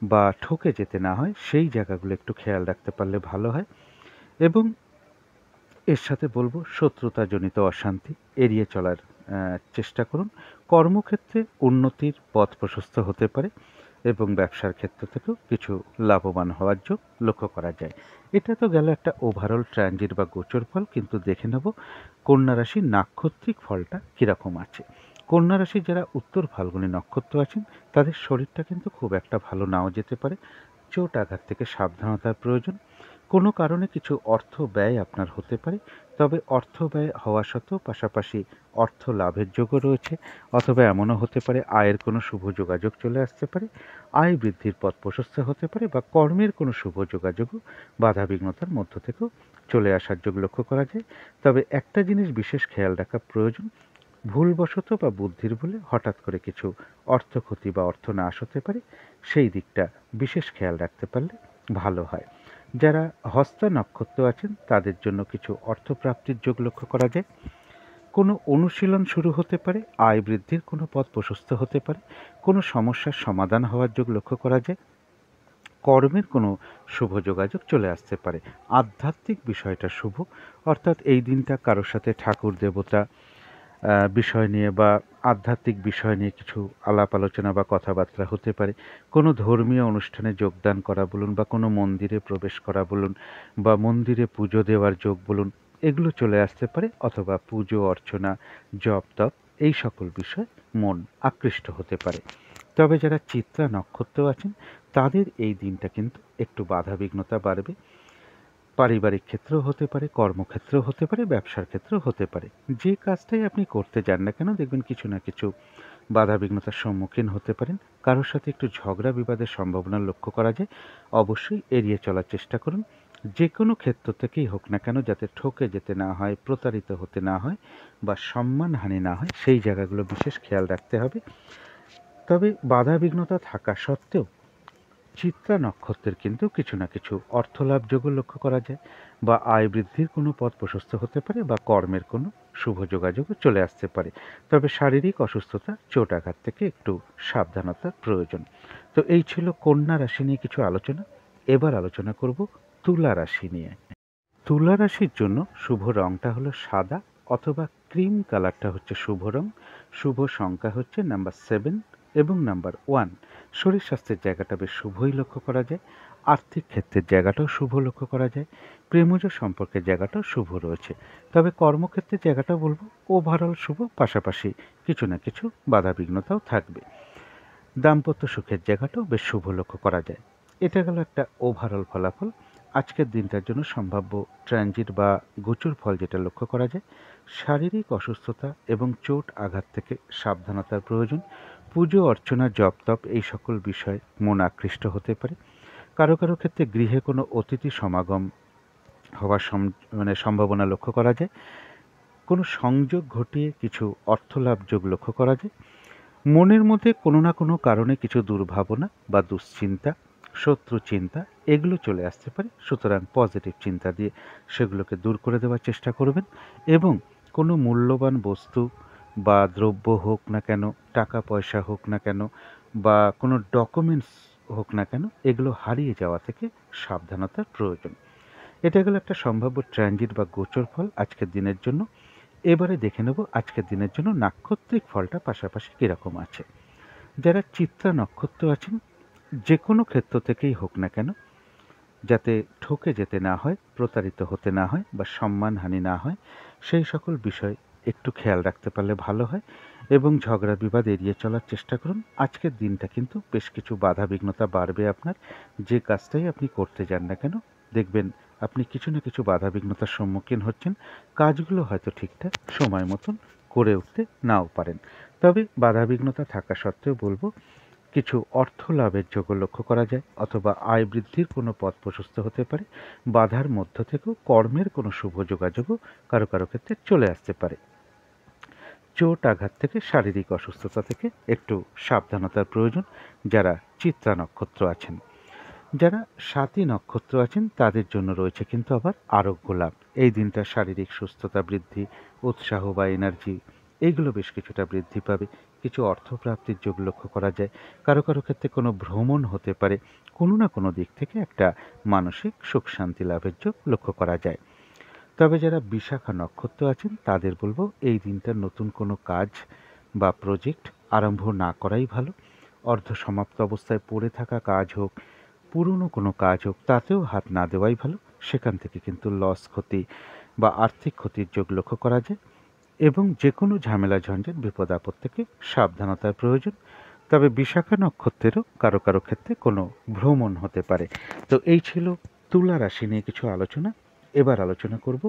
বা ঠকে যেতে না হয়, সেই জায়গাগুলো একটু খেয়াল রাখতে পারলে ভালো হয়। এবং এর সাথে বলবো শত্রুতাজনিত অশান্তি এড়িয়ে চলার চেষ্টা করুন। কর্মক্ষেত্রে উন্নতির পথ প্রশস্ত হতে পারে এবং ব্যবসার ক্ষেত্র থেকেও কিছু লাভবান হওয়ার যোগ লক্ষ্য করা যায়। এটা তো গেল একটা ওভারঅল ট্রানজিট বা গোচর ফল, কিন্তু দেখে নেব কন্যা রাশির নাক্ষত্রিক ফলটা কীরকম আছে। কন্যা রাশির যারা উত্তর ফাল্গুনী নক্ষত্র আছেন তাদের শরীরটা কিন্তু খুব একটা ভালো নাও যেতে পারে। চোট আঘাত থেকে সাবধানতার প্রয়োজন। কোনো কারণে কিছু অর্থ ব্যয় আপনার হতে পারে, তবে অর্থ ব্যয় হওয়া সত্ত্বেও পাশাপাশি অর্থ লাভের যোগও রয়েছে অথবা এমনও হতে পারে আয়ের কোনো শুভ যোগাযোগ চলে আসতে পারে। আয় বৃদ্ধির পথ প্রশস্ত হতে পারে বা কর্মের কোনো শুভ যোগাযোগও বাধা বিঘ্নতার মধ্য থেকেও চলে আসার যোগ লক্ষ্য করা যায়। তবে একটা জিনিস বিশেষ খেয়াল রাখা প্রয়োজন, ভুলবশত বা বুদ্ধির ভুলে হঠাৎ করে কিছু অর্থ ক্ষতি বা অর্থ নাশ হতে পারে, সেই দিকটা বিশেষ খেয়াল রাখতে পারলে ভালো হয়। যারা হস্তা নক্ষত্র আছেন তাদের জন্য কিছু অর্থপ্রাপ্তির যোগ লক্ষ্য করা যায়। কোনো অনুশীলন শুরু হতে পারে, আয় বৃদ্ধির কোনো পথ প্রশস্ত হতে পারে, কোনো সমস্যার সমাধান হওয়ার যোগ লক্ষ্য করা যায়, কর্মের কোনো শুভ যোগাযোগ চলে আসতে পারে। আধ্যাত্মিক বিষয়টা শুভ, অর্থাৎ এই দিনটা কারোর সাথে ঠাকুর দেবতা বিষয় নিয়ে বা আধ্যাত্মিক বিষয় নিয়ে কিছু আলাপ আলোচনা বা কথাবার্তা হতে পারে। কোনো ধর্মীয় অনুষ্ঠানে যোগদান করা বলুন বা কোনো মন্দিরে প্রবেশ করা বলুন বা মন্দিরে পুজো দেওয়ার যোগ বলুন, এগুলো চলে আসতে পারে অথবা পুজো অর্চনা, জপ তপ এই সকল বিষয় মন আকৃষ্ট হতে পারে। তবে যারা চিত্রা নক্ষত্র আছেন তাদের এই দিনটা কিন্তু একটু বাধা বিঘ্নতা বাড়বে। পারিবারিক ক্ষেত্রেও হতে পারে, কর্মক্ষেত্রেও হতে পারে, ব্যবসার ক্ষেত্রেও হতে পারে। যে কাজটাই আপনি করতে যান না কেন দেখবেন কিছু না কিছু বাধা বিঘ্নতার সম্মুখীন হতে পারেন। কারোর সাথে একটু ঝগড়া বিবাদের সম্ভাবনা লক্ষ্য করা যায়। অবশ্যই এড়িয়ে চলার চেষ্টা করুন। যে কোনো ক্ষেত্র থেকেই হোক না কেন যাতে ঠকে যেতে না হয়, প্রতারিত হতে না হয় বা সম্মানহানি না হয়, সেই জায়গাগুলো বিশেষ খেয়াল রাখতে হবে। তবে বাধা বিঘ্নতা থাকা সত্ত্বেও চিত্রা নক্ষত্রের কিন্তু কিছু না কিছু অর্থলাভ যোগও লক্ষ্য করা যায়, বা আয় বৃদ্ধির কোনো পথ প্রশস্ত হতে পারে, বা কর্মের কোনো শুভ যোগাযোগও চলে আসতে পারে। তবে শারীরিক অসুস্থতা, চোট আঘাত থেকে একটু সাবধানতার প্রয়োজন। তো এই ছিল কন্যা রাশি নিয়ে কিছু আলোচনা। এবার আলোচনা করব তুলা রাশি নিয়ে। তুলা রাশির জন্য শুভ রংটা হলো সাদা অথবা ক্রিম কালারটা হচ্ছে শুভ রং। শুভ সংখ্যা হচ্ছে নাম্বার 7 এবং নাম্বার 1। শরীর স্বাস্থ্যের জায়গাটা বেশ শুভই লক্ষ্য করা যায়। আর্থিক ক্ষেত্রের জায়গাটাও শুভ লক্ষ্য করা যায়। প্রেমজ সম্পর্কের জায়গাটাও শুভ রয়েছে। তবে কর্মক্ষেত্রের জায়গাটা বলবো ওভারঅল শুভ, পাশাপাশি কিছু না কিছু বাধাবিঘ্নতাও থাকবে। দাম্পত্য সুখের জায়গাটাও বেশ শুভ লক্ষ্য করা যায়। এটা গেল একটা ওভারঅল ফলাফল। আজকের দিনটার জন্য সম্ভাব্য ট্রানজিট বা গোচর ফল যেটা লক্ষ্য করা যায়, শারীরিক অসুস্থতা এবং চোট আঘাত থেকে সাবধানতার প্রয়োজন। পুজো অর্চনা, জপ তপ এই সকল বিষয়ে মন আকৃষ্ট হতে পারে। কারো কারো ক্ষেত্রে গৃহে কোনো অতিথি সমাগম হওয়ার সম্ভাবনা লক্ষ্য করা যায়। কোনো সংযোগ ঘটিয়ে কিছু অর্থলাভ যোগ লক্ষ্য করা যায়। মনের মধ্যে কোনো না কোনো কারণে কিছু দুর্ভাবনা বা দুশ্চিন্তা, শত্রু চিন্তা এগুলো চলে আসতে পারে। সুতরাং পজিটিভ চিন্তা দিয়ে সেগুলোকে দূর করে দেওয়ার চেষ্টা করবেন, এবং কোনো মূল্যবান বস্তু বা দ্রব্য হোক না কেন, টাকা পয়সা হোক না কেন, বা কোনো ডকুমেন্টস হোক না কেন, এগুলো হারিয়ে যাওয়া থেকে সাবধানতার প্রয়োজন। এটা গেল একটা সম্ভাব্য ট্রানজিট বা গোচর ফল আজকের দিনের জন্য। এবারে দেখে নেব আজকের দিনের জন্য নাক্ষত্রিক ফলটা পাশাপাশি কীরকম আছে। যারা চিত্রা নক্ষত্র আছেন, যে কোনো ক্ষেত্র থেকেই হোক না কেন, যাতে ঠকে যেতে না হয়, প্রতারিত হতে না হয়, বা সম্মানহানি না হয়, সেই সকল বিষয় একটু খেয়াল রাখতে পারলে ভালো হয়, এবং ঝগড়া বিবাদ এড়িয়ে চলার চেষ্টা করুন। আজকের দিনটা কিন্তু বেশ কিছু বাধা বিঘ্নতা বাড়বে আপনার। যে কাজটাই আপনি করতে যান না কেন, দেখবেন আপনি কিছু না কিছু বাধা বিঘ্নতার সম্মুখীন হচ্ছেন। কাজগুলো হয়তো ঠিকঠাক সময় মতন করে উঠতে নাও পারেন। তবে বাধা বিঘ্নতা থাকা সত্ত্বেও বলবো কিছু অর্থ লাভের যোগ লক্ষ্য করা যায়, অথবা আয় বৃদ্ধির কোনো পথ প্রশস্ত হতে পারে। বাধার মধ্য থেকেও কর্মের কোনো শুভ যোগাযোগও কারো কারো ক্ষেত্রে চলে আসতে পারে। চোট আঘাত থেকে, শারীরিক অসুস্থতা থেকে একটু সাবধানতার প্রয়োজন যারা চিত্রা নক্ষত্র আছেন। যারা স্বাতী নক্ষত্র আছেন তাদের জন্য রয়েছে কিন্তু আবার আরোগ্য লাভ। এই দিনটা শারীরিক সুস্থতা বৃদ্ধি, উৎসাহ বা এনার্জি এইগুলো বেশ কিছুটা বৃদ্ধি পাবে। কিছু অর্থপ্রাপ্তির যোগ লক্ষ্য করা যায়। কারো কারো ক্ষেত্রে কোনো ভ্রমণ হতে পারে। কোনো না কোনো দিক থেকে একটা মানসিক সুখ শান্তি লাভের যোগ লক্ষ্য করা যায়। তবে যারা বিশাখা নক্ষত্র আছেন তাদের বলবো এই দিনটা নতুন কোনো কাজ বা প্রজেক্ট আরম্ভ না করাই ভালো। অর্ধ সমাপ্ত অবস্থায় পড়ে থাকা কাজ হোক, পুরনো কোনো কাজ হোক, তাতেও হাত না দেওয়াই ভালো। সেখান থেকে কিন্তু লস, ক্ষতি বা আর্থিক ক্ষতির যোগ লক্ষ্য করা যায়, এবং যে কোনো ঝামেলা ঝঞ্ঝাট বিপদ আপদ থেকে সাবধানতার প্রয়োজন। তবে বিশাখা নক্ষত্রেরও কারো কারো ক্ষেত্রে কোনো ভ্রমণ হতে পারে। তো এই ছিল তুলা রাশি নিয়ে কিছু আলোচনা। এবার আলোচনা করব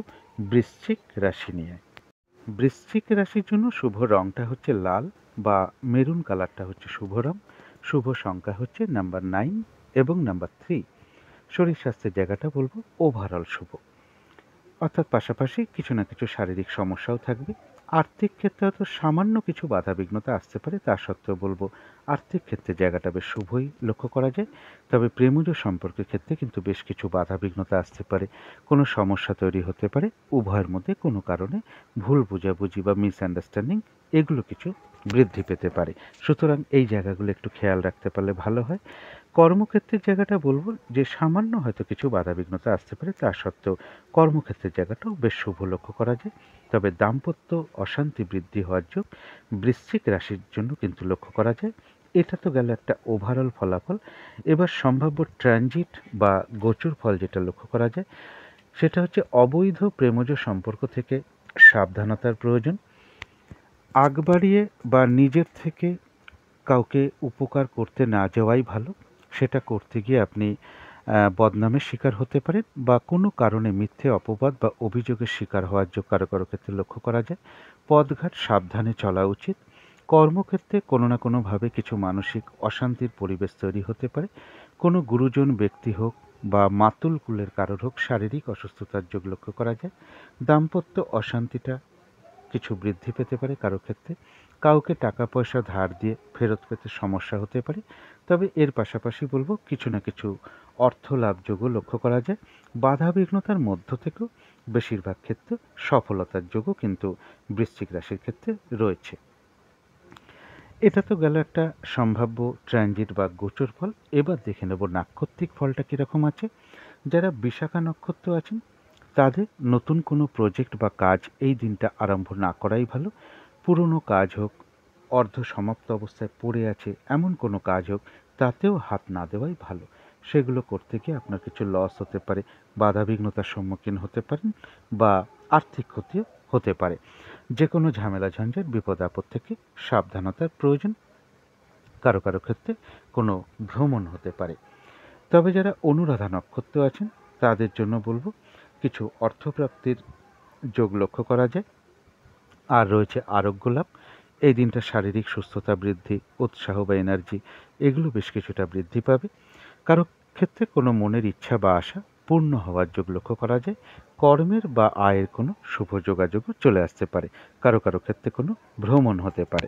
বৃশ্চিক রাশি নিয়ে। বৃশ্চিক রাশির জন্য শুভ রংটা হচ্ছে লাল বা মেরুন কালারটা হচ্ছে শুভ রং। শুভ সংখ্যা হচ্ছে নাম্বার 9 এবং নাম্বার 3। শরীর স্বাস্থ্যের জায়গাটা বলবো ওভারঅল শুভ, অর্থাৎ পাশাপাশি কিছু না কিছু শারীরিক সমস্যাও থাকবে। আর্থিক ক্ষেত্রে হয়তো সামান্য কিছু বাধাবিঘ্নতা আসতে পারে, তা সত্ত্বেও বলবো আর্থিক ক্ষেত্রে জায়গাটা বেশ শুভই লক্ষ্য করা যায়। তবে প্রেমজ সম্পর্কের ক্ষেত্রে কিন্তু বেশ কিছু বাধাবিঘ্নতা আসতে পারে, কোনো সমস্যা তৈরি হতে পারে। উভয়ের মধ্যে কোনো কারণে ভুল বোঝাবুঝি বা মিসআন্ডারস্ট্যান্ডিং এগুলো কিছু বৃদ্ধি পেতে পারে। সুতরাং এই জায়গাগুলো একটু খেয়াল রাখতে পারলে ভালো হয়। কর্মক্ষেত্রের জায়গাটা বলবো যে সামান্য হয়তো কিছু বাধাবিঘ্নতা আসতে পারে, তা সত্ত্বেও কর্মক্ষেত্রের জায়গাটাও বেশ শুভ লক্ষ্য করা যায়। তবে দাম্পত্য অশান্তি বৃদ্ধি হওয়ার যোগ বৃশ্চিক রাশির জন্য কিন্তু লক্ষ্য করা যায়। এটা তো গেল একটা ওভারঅল ফলাফল। এবার সম্ভাব্য ট্রানজিট বা গোচর ফল যেটা লক্ষ্য করা যায় সেটা হচ্ছে অবৈধ প্রেমজ সম্পর্ক থেকে সাবধানতার প্রয়োজন। আগ বাড়িয়ে বা নিজের থেকে কাউকে উপকার করতে না যাওয়াই ভালো। সেটা করতে গিয়ে আপনি বদনামের শিকার হতে পারেন, বা কোনো কারণে মিথ্যে অপবাদ বা অভিযোগের শিকার হওয়ার যোগ কারো কারো ক্ষেত্রে লক্ষ্য করা যায়। পথঘাট সাবধানে চলা উচিত। কর্মক্ষেত্রে কোনো না কোনোভাবে কিছু মানসিক অশান্তির পরিবেশ তৈরি হতে পারে। কোনো গুরুজন ব্যক্তি হোক বা মাতুল কুলের কারোর হোক শারীরিক অসুস্থতার যোগ লক্ষ্য করা যায়। দাম্পত্য অশান্তিটা কিছু বৃদ্ধি পেতে পারে কারো ক্ষেত্রে, কাউকে টাকা পয়সা ধার দিয়ে ফেরত পেতে সমস্যা হতে পারে। তবে এর পাশাপাশি বলব কিছু না কিছু অর্থ লাভযোগও লক্ষ্য করা যায়। বাধা বিঘ্নতার মধ্য থেকেও বেশিরভাগ ক্ষেত্রে সফলতার যোগও কিন্তু বৃশ্চিক রাশির ক্ষেত্রে রয়েছে। এটা তো গেল একটা সম্ভাব্য ট্রানজিট বা গোচর ফল। এবার দেখে নেব নাক্ষত্রিক ফলটা কীরকম আছে। যারা বিশাখা নক্ষত্র আছেন তাদের নতুন কোনো প্রজেক্ট বা কাজ এই দিনটা আরম্ভ না করাই ভালো। পুরনো কাজ হোক, অর্ধ সমাপ্ত অবস্থায় পড়ে আছে এমন কোনো কাজ হোক, তাতেও হাত না দেওয়াই ভালো। সেগুলো করতে গিয়ে আপনার কিছু লস হতে পারে, বাধাবিঘ্নতার সম্মুখীন হতে পারেন বা আর্থিক ক্ষতিও হতে পারে। যে কোনো ঝামেলা ঝঞ্ঝাট বিপদ আপদ থেকে সাবধানতার প্রয়োজন। কারো কারো ক্ষেত্রে কোনো ভ্রমণ হতে পারে। তবে যারা অনুরাধা নক্ষত্র আছেন তাদের জন্য বলবো কিছু অর্থপ্রাপ্তির যোগ লক্ষ্য করা যায়। আর রয়েছে আরোগ্য লাভ। এই দিনটা শারীরিক সুস্থতা বৃদ্ধি, উৎসাহ বা এনার্জি এগুলো বেশ কিছুটা বৃদ্ধি পাবে। কারো ক্ষেত্রে কোনো মনের ইচ্ছা বা আশা পূর্ণ হওয়ার যোগ লক্ষ্য করা যায়। কর্মের বা আয়ের কোনো শুভ যোগাযোগও চলে আসতে পারে। কারো কারো ক্ষেত্রে কোনো ভ্রমণ হতে পারে।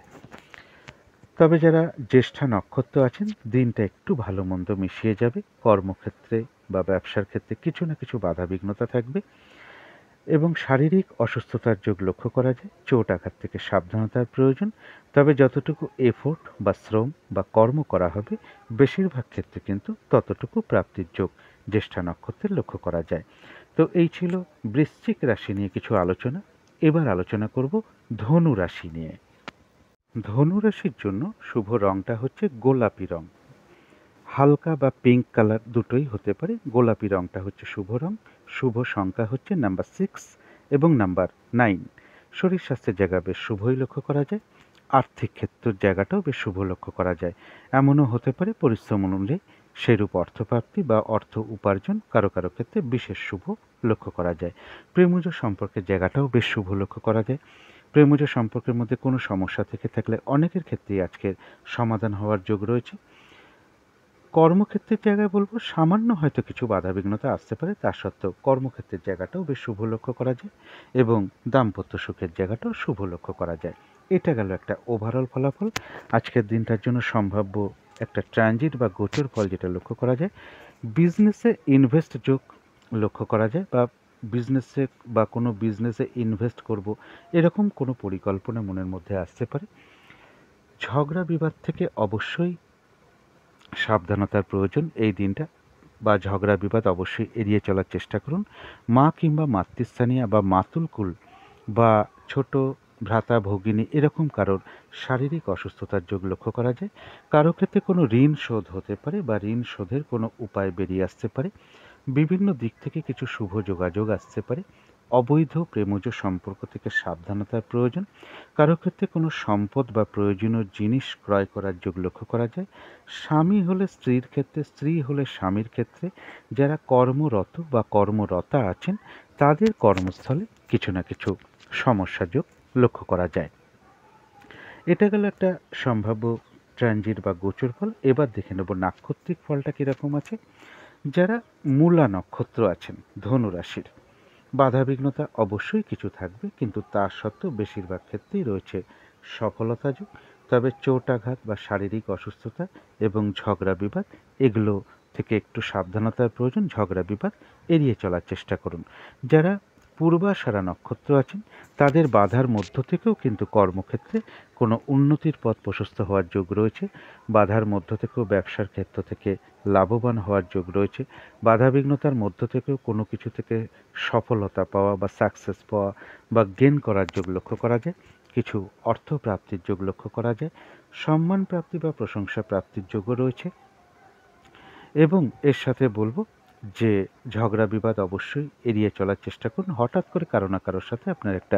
তবে যারা জ্যেষ্ঠা নক্ষত্র আছেন দিনটা একটু ভালো মন্দ মিশিয়ে যাবে। কর্মক্ষেত্রে বা ব্যবসার ক্ষেত্রে কিছু না কিছু বাধা বিঘ্নতা থাকবে এবং শারীরিক অসুস্থতার যোগ লক্ষ্য করা যায়। চোট আঘাত থেকে সাবধানতার প্রয়োজন। তবে যতটুকু এফোর্ট বা শ্রম বা কর্ম করা হবে বেশিরভাগ ক্ষেত্রে কিন্তু ততটুকু প্রাপ্তির যোগ জ্যেষ্ঠা নক্ষত্রের লক্ষ্য করা যায়। তো এই ছিল বৃশ্চিক রাশি নিয়ে কিছু আলোচনা। এবার আলোচনা করব ধনু রাশি নিয়ে। ধনু রাশির জন্য শুভ রংটা হচ্ছে গোলাপি রং। হালকা বা পিঙ্ক কালার দুটোই হতে পারে। গোলাপি রংটা হচ্ছে শুভ রং। শুভ সংখ্যা হচ্ছে নাম্বার 6 এবং নাম্বার 9। শরীর স্বাস্থ্যের জায়গা বেশ শুভই লক্ষ্য করা যায়। আর্থিক ক্ষেত্রের জায়গাটাও বেশ শুভ লক্ষ্য করা যায়। এমনও হতে পারে পরিশ্রম অনুযায়ী সেরূপ অর্থপ্রাপ্তি বা অর্থ উপার্জন কারো কারো ক্ষেত্রে বিশেষ শুভ লক্ষ্য করা যায়। প্রেমজ সম্পর্কের জায়গাটাও বেশ শুভ লক্ষ্য করা যায়। প্রেমজ সম্পর্কের মধ্যে কোনো সমস্যা থেকে থাকলে অনেকের ক্ষেত্রেই আজকের সমাধান হওয়ার যোগ রয়েছে। কর্মক্ষেত্রের জায়গায় বলবো সামান্য হয়তো কিছু বাধাবিঘ্নতা আসতে পারে, তা সত্ত্বেও কর্মক্ষেত্রের জায়গাটাও বেশ শুভ লক্ষ্য করা যায় এবং দাম্পত্য সুখের জায়গাটাও শুভ লক্ষ্য করা যায়। এটা গেল একটা ওভারঅল ফলাফল। আজকের দিনটার জন্য সম্ভাব্য একটা ট্রানজিট বা গোচর ফল যেটা লক্ষ্য করা যায়। বিজনেসে ইনভেস্ট যোগ লক্ষ্য করা যায় বা বিজনেসে বা কোনো বিজনেসে ইনভেস্ট করব এরকম কোনো পরিকল্পনা মনের মধ্যে আসতে পারে। ঝগড়া বিবাদ থেকে অবশ্যই সাবধানতার প্রয়োজন এই দিনটা, বা ঝগড়া বিবাদ অবশ্যই এড়িয়ে চলার চেষ্টা করুন। মা কিংবা মাতৃস্থানীয় বা মাতুলকুল বা ছোট ভ্রাতা ভগিনী এরকম কারোর শারীরিক অসুস্থতার যোগ লক্ষ্য করা যায়। কারো ক্ষেত্রে কোনো ঋণ শোধ হতে পারে বা ঋণ শোধের কোনো উপায় বেরিয়ে আসতে পারে। বিভিন্ন দিক থেকে কিছু শুভ যোগাযোগ আসতে পারে। অবৈধ প্রেমজ সম্পর্ক থেকে সাবধানতার প্রয়োজন। কারো ক্ষেত্রে কোনো সম্পদ বা প্রয়োজনীয় জিনিস ক্রয় করার যোগ লক্ষ্য করা যায়। স্বামী হলে স্ত্রীর ক্ষেত্রে, স্ত্রী হলে স্বামীর ক্ষেত্রে। যারা কর্মরত বা কর্মরতা আছেন তাদের কর্মস্থলে কিছু না কিছু সমস্যা যোগ লক্ষ্য করা যায়। এটা গেল একটা সম্ভাব্য ট্রানজিট বা গোচর ফল। এবার দেখে নেব নাক্ষত্রিক ফলটা কীরকম আছে। যারা মূলা নক্ষত্র আছেন ধনু রাশির, বাধাবিঘ্নতা অবশ্যই কিছু থাকবে, কিন্তু তা সত্ত্বেও বেশিরভাগ ক্ষেত্রেই রয়েছে সফলতা যোগ। তবে চোট আঘাত বা শারীরিক অসুস্থতা এবং ঝগড়া বিবাদ এগুলো থেকে একটু সাবধানতার প্রয়োজন। ঝগড়া বিবাদ এড়িয়ে চলার চেষ্টা করুন। যারা পূর্বাষাঢ়া নক্ষত্র আছেন তাদের বাধার মধ্য থেকেও কিন্তু কর্মক্ষেত্রে কোনো উন্নতির পথ প্রশস্ত হওয়ার যোগ রয়েছে। বাধার মধ্য থেকেও ব্যবসার ক্ষেত্র থেকে লাভবান হওয়ার যোগ রয়েছে। বাধাবিঘ্নতার মধ্য থেকেও কোনো কিছু থেকে সফলতা পাওয়া বা সাকসেস পাওয়া বা গেন করার যোগ লক্ষ্য করা যায়। কিছু অর্থ প্রাপ্তির যোগ লক্ষ্য করা যায়। সম্মান প্রাপ্তি বা প্রশংসা প্রাপ্তির যোগও রয়েছে। এবং এর সাথে বলবো যে ঝগড়া বিবাদ অবশ্যই এড়িয়ে চলার চেষ্টা করুন। হঠাৎ করে কারো না কারোর সাথে আপনার একটা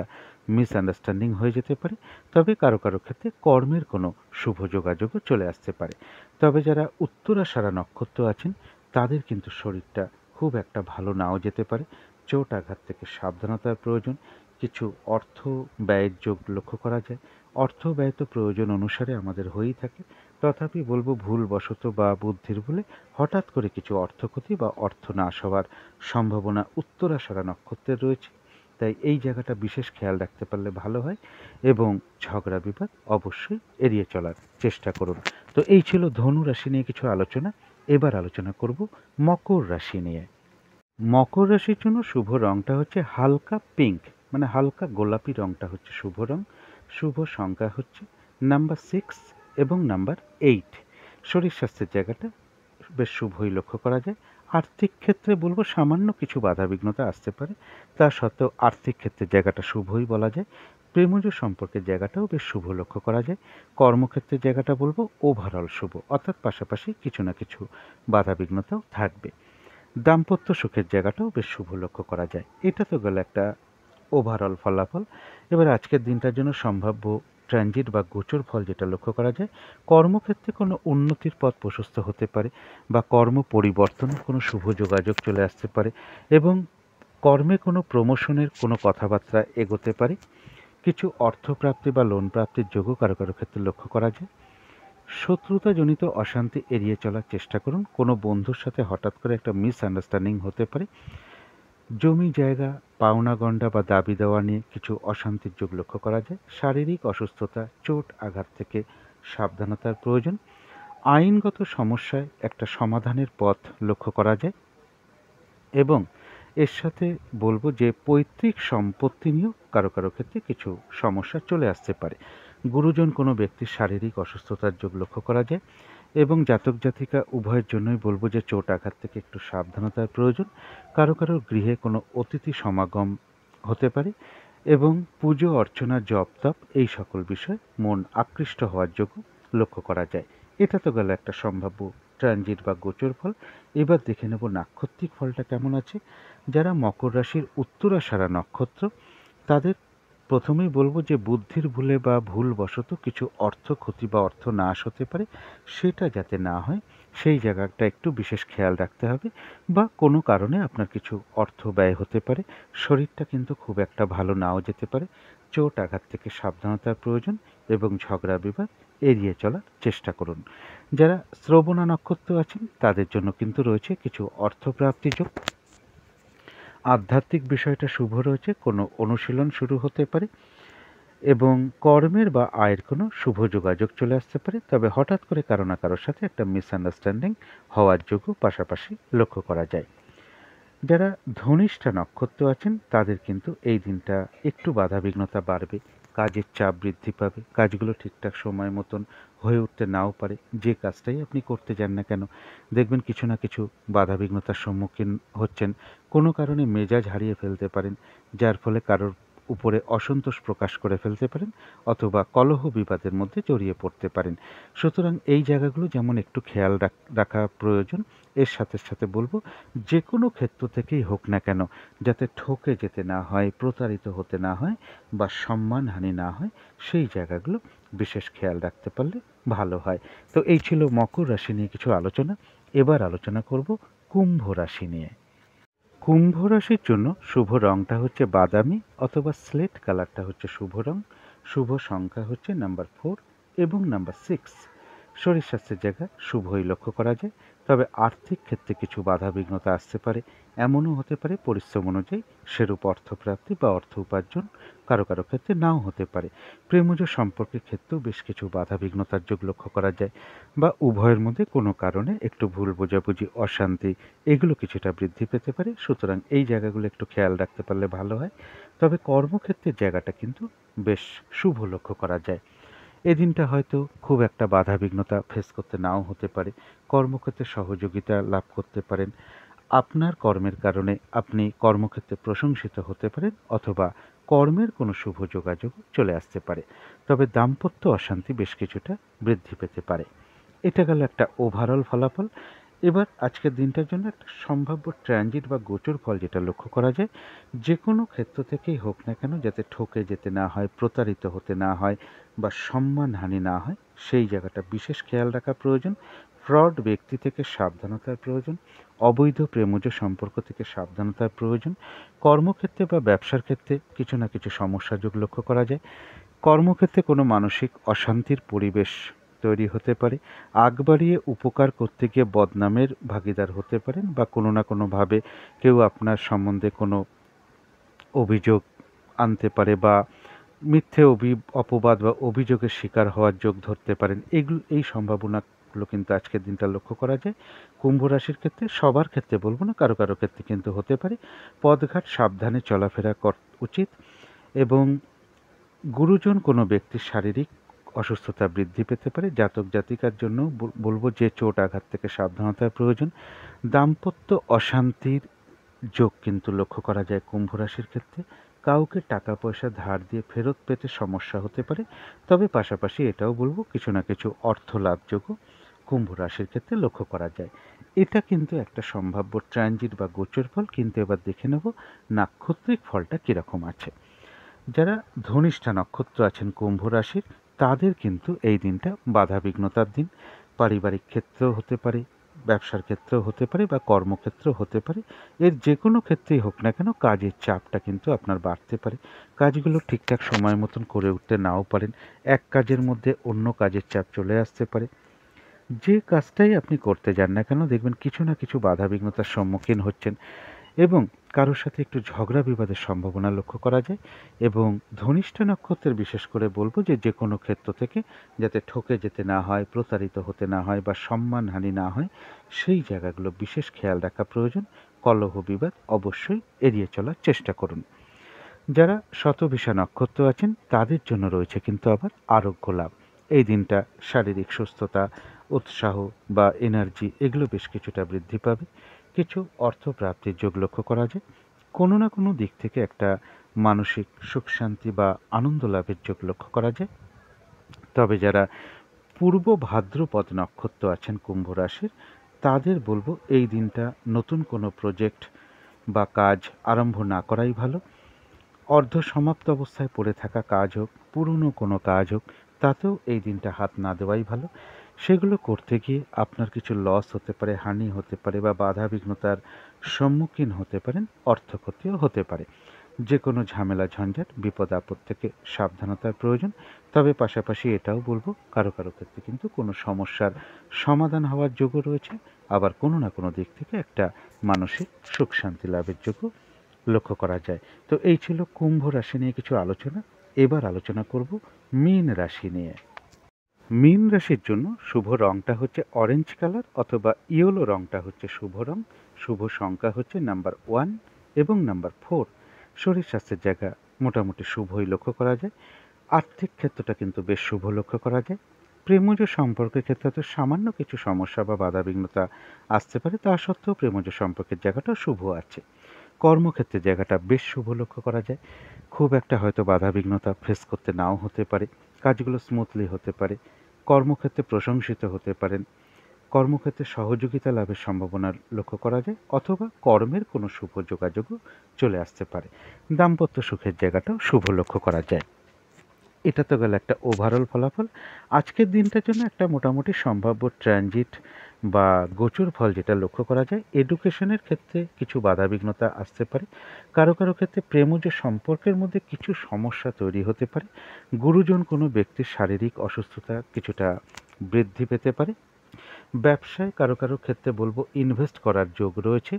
মিসআন্ডারস্ট্যান্ডিং হয়ে যেতে পারে। তবে কারো কারো ক্ষেত্রে কর্মের কোনো শুভ যোগাযোগও চলে আসতে পারে। তবে যারা উত্তরাষাঢ়া নক্ষত্র আছেন তাদের কিন্তু শরীরটা খুব একটা ভালো নাও যেতে পারে। চোট আঘাত থেকে সাবধানতার প্রয়োজন। কিছু অর্থ ব্যয়ের যোগ লক্ষ্য করা যায়। অর্থ ব্যয় তো প্রয়োজন অনুসারে আমাদের হয়েই থাকে। তথাপি বলবো ভুলবশত বা বুদ্ধির ভুলে হঠাৎ করে কিছু অর্থক্ষতি বা অর্থ নাশ হওয়ার সম্ভাবনা উত্তরাষাঢ়া নক্ষত্রের রয়েছে। তাই এই জায়গাটা বিশেষ খেয়াল রাখতে পারলে ভালো হয় এবং ঝগড়া বিবাদ অবশ্যই এড়িয়ে চলার চেষ্টা করুন। তো এই ছিল ধনু রাশি নিয়ে কিছু আলোচনা। এবার আলোচনা করব মকর রাশি নিয়ে। মকর রাশির জন্য শুভ রংটা হচ্ছে হালকা পিঙ্ক, মানে হালকা গোলাপি রংটা হচ্ছে শুভ রং। শুভ সংখ্যা হচ্ছে নাম্বার 6 এবং নাম্বার 8। শরীর স্বাস্থ্যের জায়গাটা বেশ শুভই লক্ষ্য করা যায়। আর্থিক ক্ষেত্রে বলবো সামান্য কিছু বাধাবিঘ্নতা আসতে পারে, তা সত্ত্বেও আর্থিক ক্ষেত্রের জায়গাটা শুভই বলা যায়। প্রেমজ সম্পর্কের জায়গাটাও বেশ শুভ লক্ষ্য করা যায়। কর্মক্ষেত্রের জায়গাটা বলবো ওভারঅল শুভ, অর্থাৎ পাশাপাশি কিছু না কিছু বাধাবিঘ্নতাও থাকবে। দাম্পত্য সুখের জায়গাটাও বেশ শুভ লক্ষ্য করা যায়। এটা তো গেল একটা ওভারঅল ফলাফল। এবার আজকের দিনটার জন্য সম্ভাব্য ট্রানজিট বা গোচর ফল যেটা লক্ষ্য করা যায়, কর্মক্ষেত্রে কোনো উন্নতির পথ প্রশস্ত হতে পারে বা কর্ম পরিবর্তনের কোনো শুভ যোগাযোগ চলে আসতে পারে এবং কর্মে কোনো প্রমোশনের কোনো কথাবার্তা এগোতে পারে। কিছু অর্থপ্রাপ্তি বা লোন প্রাপ্তির যোগও কারো কারো ক্ষেত্রে লক্ষ্য করা যায়। শত্রুতাজনিত অশান্তি এড়িয়ে চলার চেষ্টা করুন। কোনো বন্ধুর সাথে হঠাৎ করে একটা মিসআন্ডারস্ট্যান্ডিং হতে পারে। জমি জায়গা পাওনা গণ্ডা বা দাবি দেওয়া নিয়ে কিছু অশান্তির যোগ লক্ষ্য করা যায়। শারীরিক অসুস্থতা, চোট আঘাত থেকে সাবধানতার প্রয়োজন। আইনগত সমস্যায় একটা সমাধানের পথ লক্ষ্য করা যায় এবং এর সাথে বলবো যে পৈতৃক সম্পত্তি নিয়েও কারো কারো ক্ষেত্রে কিছু সমস্যা চলে আসতে পারে। গুরুজন কোনো ব্যক্তির শারীরিক অসুস্থতার যোগ লক্ষ্য করা যায় এবং জাতক জাতিকা উভয়ের জন্যই বলবো যে চোট আঘাত থেকে একটু সাবধানতার প্রয়োজন। কারো কারো গৃহে কোনো অতিথি সমাগম হতে পারে এবং পুজো অর্চনা জপ তপ এই সকল বিষয়ে মন আকৃষ্ট হওয়ার যোগ্য লক্ষ্য করা যায়। এটা তো গেল একটা সম্ভাব্য ট্রানজিট বা গোচর ফল। এবার দেখে নেব নাক্ষত্রিক ফলটা কেমন আছে। যারা মকর রাশির উত্তরাষাঢ়া নক্ষত্র, তাদের প্রথমেই বলবো যে বুদ্ধির ভুলে বা ভুলবশত কিছু অর্থ ক্ষতি বা অর্থ নাশ হতে পারে, সেটা যাতে না হয় সেই জায়গাটা একটু বিশেষ খেয়াল রাখতে হবে। বা কোনো কারণে আপনার কিছু অর্থ ব্যয় হতে পারে। শরীরটা কিন্তু খুব একটা ভালো নাও যেতে পারে। চোট আঘাত থেকে সাবধানতার প্রয়োজন এবং ঝগড়া বিবাদ এড়িয়ে চলার চেষ্টা করুন। যারা শ্রবণা নক্ষত্র আছেন তাদের জন্য কিন্তু রয়েছে কিছু অর্থপ্রাপ্তি যোগ। আধ্যাত্মিক বিষয়টা শুভ রয়েছে, কোনো অনুশীলন শুরু হতে পারে এবং কর্মের বা আয়ের কোনো শুভ যোগাযোগ চলে আসতে পারে। তবে হঠাৎ করে কারো না কারোর সাথে একটা মিসআন্ডারস্ট্যান্ডিং হওয়ার যোগও পাশাপাশি লক্ষ্য করা যায়। যারা ধনিষ্ঠা নক্ষত্র আছেন তাদের কিন্তু এই দিনটা একটু বাধাবিঘ্নতা বাড়বে। কাজের চাপ বৃদ্ধি পাবে, কাজগুলো ঠিকঠাক সময় মতন হয়ে উঠতে নাও পারে। যে কাজটাই আপনি করতে যান না কেন দেখবেন কিছু না কিছু বাধাবিঘ্নতার সম্মুখীন হচ্ছেন। কোনো কারণে মেজাজ হারিয়ে ফেলতে পারেন, যার ফলে কারোর উপরে অসন্তোষ প্রকাশ করে ফেলতে পারেন অথবা কলহ বিবাদের মধ্যে জড়িয়ে পড়তে পারেন। সুতরাং এই জায়গাগুলো যেমন একটু খেয়াল রাখা প্রয়োজন, এর সাথে সাথে বলবো যে কোনো ক্ষেত্র থেকেই হোক না কেন যাতে ঠকে যেতে না হয়, প্রতারিত হতে না হয় বা সম্মানহানি না হয়, সেই জায়গাগুলো বিশেষ খেয়াল রাখতে পারলে ভালো হয়। তো এই ছিল মকর রাশি নিয়ে কিছু আলোচনা। এবার আলোচনা করব কুম্ভ রাশি নিয়ে। কুম্ভ রাশির জন্য শুভ রংটা হচ্ছে বাদামি অথবা স্লেট কালারটা হচ্ছে শুভ রং। শুভ সংখ্যা হচ্ছে নাম্বার 4 এবং নাম্বার 6। শরীর স্বাস্থ্যের জায়গা শুভই লক্ষ্য করা যায়। তবে আর্থিক ক্ষেত্রে কিছু বাধাবিঘ্নতা আসতে পারে। এমনও হতে পারে পরিশ্রম অনুযায়ী সেরূপ অর্থপ্রাপ্তি বা অর্থ উপার্জন কারো কারো ক্ষেত্রে নাও হতে পারে। প্রেমজ সম্পর্কের ক্ষেত্রেও বেশ কিছু বাধাবিঘ্নতার যোগ লক্ষ্য করা যায় বা উভয়ের মধ্যে কোনো কারণে একটু ভুল বোঝাবুঝি, অশান্তি এগুলো কিছুটা বৃদ্ধি পেতে পারে। সুতরাং এই জায়গাগুলো একটু খেয়াল রাখতে পারলে ভালো হয়। তবে কর্মক্ষেত্রের জায়গাটা কিন্তু বেশ শুভ লক্ষ্য করা যায়। এই দিনটা হয়তো খুব একটা বাধাবিঘ্নতা ফেস করতে নাও হতে পারে। কর্মক্ষেত্রে সহযোগিতা লাভ করতে পারেন। আপনার কর্মের কারণে আপনি কর্মক্ষেত্রে প্রশংসিত হতে পারেন অথবা কর্মের কোনো শুভ যোগাযোগ চলে আসতে পারে। তবে দাম্পত্য অশান্তি বেশ কিছুটা বৃদ্ধি পেতে পারে। এটা গেল একটা ওভারঅল ফলাফল। এবার আজকের দিনটার জন্য একটা সম্ভাব্য ট্রানজিট বা গোচর ফল যেটা লক্ষ্য করা যায়, যে কোনো ক্ষেত্র থেকেই হোক না কেন যাতে ঠকে যেতে না হয়, প্রতারিত হতে না হয় বা সম্মানহানি না হয়, সেই জায়গাটা বিশেষ খেয়াল রাখা প্রয়োজন। ফ্রড ব্যক্তি থেকে সাবধানতার প্রয়োজন। অবৈধ প্রেমজ সম্পর্ক থেকে সাবধানতার প্রয়োজন। কর্মক্ষেত্রে বা ব্যবসার ক্ষেত্রে কিছু না কিছু সমস্যা যোগ লক্ষ্য করা যায়। কর্মক্ষেত্রে কোনো মানসিক অশান্তির পরিবেশ তৈরি হতে পারে। আগ বাড়িয়ে উপকার করতে গিয়ে বদনামের ভাগীদার হতে পারেন বা কোনো না কোনোভাবে কেউ আপনার সম্বন্ধে কোনো অভিযোগ আনতে পারে বা মিথ্যে অপবাদ বা অভিযোগের শিকার হওয়ার যোগ ধরতে পারেন। এই সম্ভাবনাগুলো কিন্তু আজকের দিনটা লক্ষ্য করা যায়। কুম্ভ রাশির ক্ষেত্রে, সবার ক্ষেত্রে বলবো না, কারো কারো ক্ষেত্রে কিন্তু হতে পারে। পথঘাট সাবধানে চলাফেরা উচিত এবং গুরুজন কোনো ব্যক্তির শারীরিক অসুস্থতা বৃদ্ধি পেতে পারে। জাতক জাতিকার জন্য বলবো যে চোট আঘাত থেকে সাবধানতার প্রয়োজন। দাম্পত্য অশান্তির যোগ কিন্তু লক্ষ্য করা যায় কুম্ভ রাশির ক্ষেত্রে। কাউকে টাকা পয়সা ধার দিয়ে ফেরত পেতে সমস্যা হতে পারে, তবে পাশাপাশি এটাও বলবো কিছু না কিছু অর্থ লাভযোগও কুম্ভ রাশির ক্ষেত্রে লক্ষ্য করা যায়। এটা কিন্তু একটা সম্ভাব্য ট্রানজিট বা গোচর ফল। কিন্তু এবার দেখে নেব নাক্ষত্রিক ফলটা কীরকম আছে। যারা ধনিষ্ঠা নক্ষত্র আছেন কুম্ভ রাশির, তাদের কিন্তু এই দিনটা বাধাবিঘ্নতার দিন। পারিবারিক ক্ষেত্রেও হতে পারে, ব্যবসার ক্ষেত্রেও হতে পারে বা কর্মক্ষেত্রেও হতে পারে। এর যে কোনো ক্ষেত্রেই হোক না কেন, কাজের চাপটা কিন্তু আপনার বাড়তে পারে। কাজগুলো ঠিকঠাক সময় মতন করে উঠতে নাও পারেন। এক কাজের মধ্যে অন্য কাজের চাপ চলে আসতে পারে। যে কাজটাই আপনি করতে যান না কেন, দেখবেন কিছু না কিছু বাধাবিঘ্নতার সম্মুখীন হচ্ছেন এবং কারোর সাথে একটু ঝগড়া বিবাদের সম্ভাবনা লক্ষ্য করা যায়। এবং ধনিষ্ঠা নক্ষত্রের বিশেষ করে বলবো যে কোনো ক্ষেত্র থেকে যাতে ঠকে যেতে না হয়, প্রতারিত হতে না হয় বা সম্মানহানি না হয়, সেই জায়গাগুলো বিশেষ খেয়াল রাখা প্রয়োজন। কলহ বিবাদ অবশ্যই এড়িয়ে চলার চেষ্টা করুন। যারা শতভিষা নক্ষত্র আছেন, তাদের জন্য রয়েছে কিন্তু আবার আরোগ্য লাভ। এই দিনটা শারীরিক সুস্থতা, উৎসাহ বা এনার্জি এগুলো বেশ কিছুটা বৃদ্ধি পাবে। কিছু অর্থপ্রাপ্তির যোগ লক্ষ্য করা যায়। কোনো না কোনো দিক থেকে একটা মানসিক সুখ শান্তি বা আনন্দ লাভের যোগ লক্ষ্য করা যায়। তবে যারা পূর্ব ভাদ্রপদ নক্ষত্র আছেন কুম্ভ রাশির, তাদের বলবো এই দিনটা নতুন কোনো প্রজেক্ট বা কাজ আরম্ভ না করাই ভালো। অর্ধ সমাপ্ত অবস্থায় পড়ে থাকা কাজ হোক, পুরনো কোনো কাজ হোক, তাতেও এই দিনটা হাত না দেওয়াই ভালো। সেগুলো করতে গিয়ে আপনার কিছু লস হতে পারে, হানি হতে পারে বা বাধা বিঘ্নতার সম্মুখীন হতে পারেন, অর্থক্ষতিও হতে পারে। যে কোনো ঝামেলা ঝঞ্ঝাট বিপদ আপদ থেকে সাবধানতার প্রয়োজন। তবে পাশাপাশি এটাও বলবো কারো কারো ক্ষেত্রে কিন্তু কোনো সমস্যার সমাধান হওয়ার যোগও রয়েছে, আবার কোনো না কোনো দিক থেকে একটা মানসিক সুখ শান্তি লাভের যোগও লক্ষ্য করা যায়। তো এই ছিল কুম্ভ রাশি নিয়ে কিছু আলোচনা। এবার আলোচনা করব মীন রাশি নিয়ে। মীন রাশির জন্য শুভ রংটা হচ্ছে অরেঞ্জ কালার অথবা ইয়েলো রংটা হচ্ছে শুভ রং। শুভ সংখ্যা হচ্ছে নাম্বার 1 এবং নাম্বার 4। শরীর স্বাস্থ্যের জায়গা মোটামুটি শুভই লক্ষ্য করা যায়। আর্থিক ক্ষেত্রটা কিন্তু বেশ শুভ লক্ষ্য করা যায়। প্রেমজ সম্পর্কের ক্ষেত্রে তো সামান্য কিছু সমস্যা বা বাধাবিঘ্নতা আসতে পারে, তা সত্ত্বেও প্রেমজ সম্পর্কের জায়গাটাও শুভ আছে। কর্মক্ষেত্রের জায়গাটা বেশ শুভ লক্ষ্য করা যায়। খুব একটা হয়তো বাধাবিঘ্নতা ফেস করতে নাও হতে পারে, কাজগুলো স্মুথলি হতে পারে। কর্মক্ষেত্রে প্রশংসিত হতে পারেন। কর্মক্ষেত্রে সহযোগিতা লাভের সম্ভাবনা লক্ষ্য করা যায় অথবা কর্মের কোনো শুভ যোগাযোগও চলে আসতে পারে। দাম্পত্য সুখের জায়গাটাও শুভ লক্ষ্য করা যায়। এটা তো গেল একটা ওভারঅল ফলাফল। আজকের দিনটার জন্য একটা মোটামুটি সম্ভাব্য ট্রানজিট বা গোচর ফল যেটা লক্ষ্য করা যায়, এডুকেশনের ক্ষেত্রে কিছু বাধাবিঘ্নতা আসতে পারে। কারো কারো ক্ষেত্রে প্রেমজ সম্পর্কের মধ্যে কিছু সমস্যা তৈরি হতে পারে। গুরুজন কোনো ব্যক্তির শারীরিক অসুস্থতা কিছুটা বৃদ্ধি পেতে পারে। ব্যবসায় কারো কারো ক্ষেত্রে বলবো ইনভেস্ট করার যোগ রয়েছে।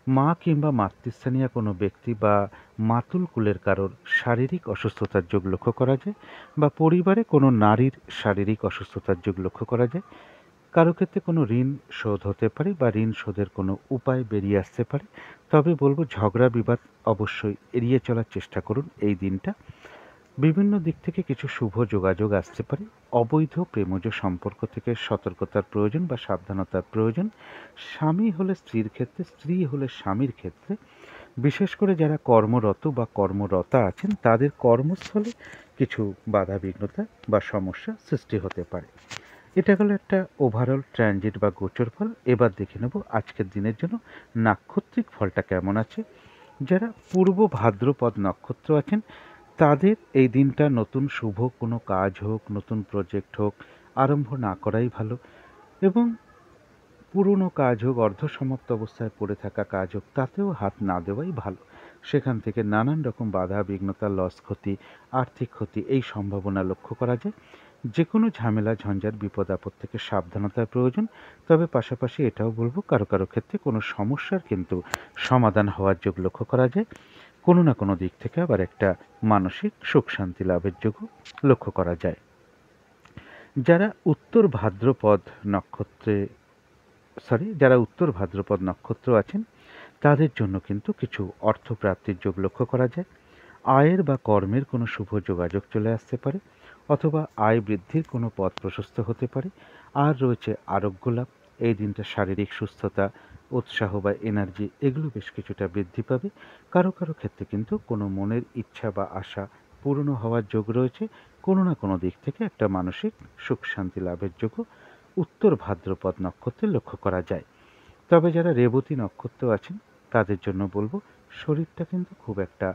মা কিংবা মাতৃস্থানীয় কোনো ব্যক্তি বা মাতুল কুলের কারোর শারীরিক অসুস্থতার যোগ লক্ষ্য করা যায় বা পরিবারে কোনো নারীর শারীরিক অসুস্থতার যোগ লক্ষ্য করা যায়। কারো ক্ষেত্রে কোনো ঋণ শোধ হতে পারে বা ঋণ শোধের কোনো উপায় বেরিয়ে আসতে পারে। তবে বলবো ঝগড়া বিবাদ অবশ্যই এড়িয়ে চলার চেষ্টা করুন এই দিনটা। বিভিন্ন দিক থেকে কিছু শুভ যোগাযোগ আসতে পারে। অবৈধ প্রেমজ সম্পর্ক থেকে সতর্কতার প্রয়োজন বা সাবধানতার প্রয়োজন। স্বামী হলে স্ত্রীর ক্ষেত্রে, স্ত্রী হলে স্বামীর ক্ষেত্রে। বিশেষ করে যারা কর্মরত বা কর্মরতা আছেন, তাদের কর্মস্থলে কিছু বাধাবিঘ্নতা বা সমস্যা সৃষ্টি হতে পারে। এটা হলো একটা ওভারঅল ট্রানজিট বা গোচর ফল। এবার দেখে নেব আজকের দিনের জন্য নাক্ষত্রিক ফলটা কেমন আছে। যারা পূর্ব ভাদ্রপদ নক্ষত্র আছেন, তাদের এই দিনটা নতুন শুভ কোনো কাজ হোক, নতুন প্রজেক্ট হোক, আরম্ভ না করাই ভালো। এবং পুরনো কাজ হোক, অর্ধসমাপ্ত অবস্থায় পড়ে থাকা কাজ হোক, তাতেও হাত না দেওয়াই ভালো। সেখান থেকে নানান রকম বাধা বিঘ্নতা, লস ক্ষতি, আর্থিক ক্ষতি এই সম্ভাবনা লক্ষ্য করা যায়। যে কোনো ঝামেলা ঝঞ্ঝাট বিপদ আপদ থেকে সাবধানতার প্রয়োজন। তবে পাশাপাশি এটাও বলবো কারো কারো ক্ষেত্রে কোনো সমস্যার কিন্তু সমাধান হওয়ার যোগ লক্ষ্য করা যায়। কোনো না কোনো দিক থেকে আবার একটা মানসিক সুখ শান্তি লাভের যোগ্য লক্ষ্য করা যায়। যারা উত্তর ভাদ্রপদ নক্ষত্র আছেন তাদের জন্য কিন্তু কিছু অর্থপ্রাপ্তির যোগ লক্ষ্য করা যায়। আয়ের বা কর্মের কোনো শুভ যোগাযোগ চলে আসতে পারে, অথবা আয় বৃদ্ধির কোনো পথ প্রশস্ত হতে পারে। আর রয়েছে আরোগ্য লাভ। এই দিনটা শারীরিক সুস্থতা, উৎসাহ বা এনার্জি এগুলো বেশ কিছুটা বৃদ্ধি পাবে। কারো কারো ক্ষেত্রে কিন্তু কোনো মনের ইচ্ছা বা আশা পূর্ণ হওয়ার যোগ রয়েছে। কোনো না কোনো দিক থেকে একটা মানসিক সুখ শান্তি লাভের যোগও উত্তর ভাদ্রপদ নক্ষত্রে লক্ষ্য করা যায়। তবে যারা রেবতী নক্ষত্র আছেন তাদের জন্য বলবো, শরীরটা কিন্তু খুব একটা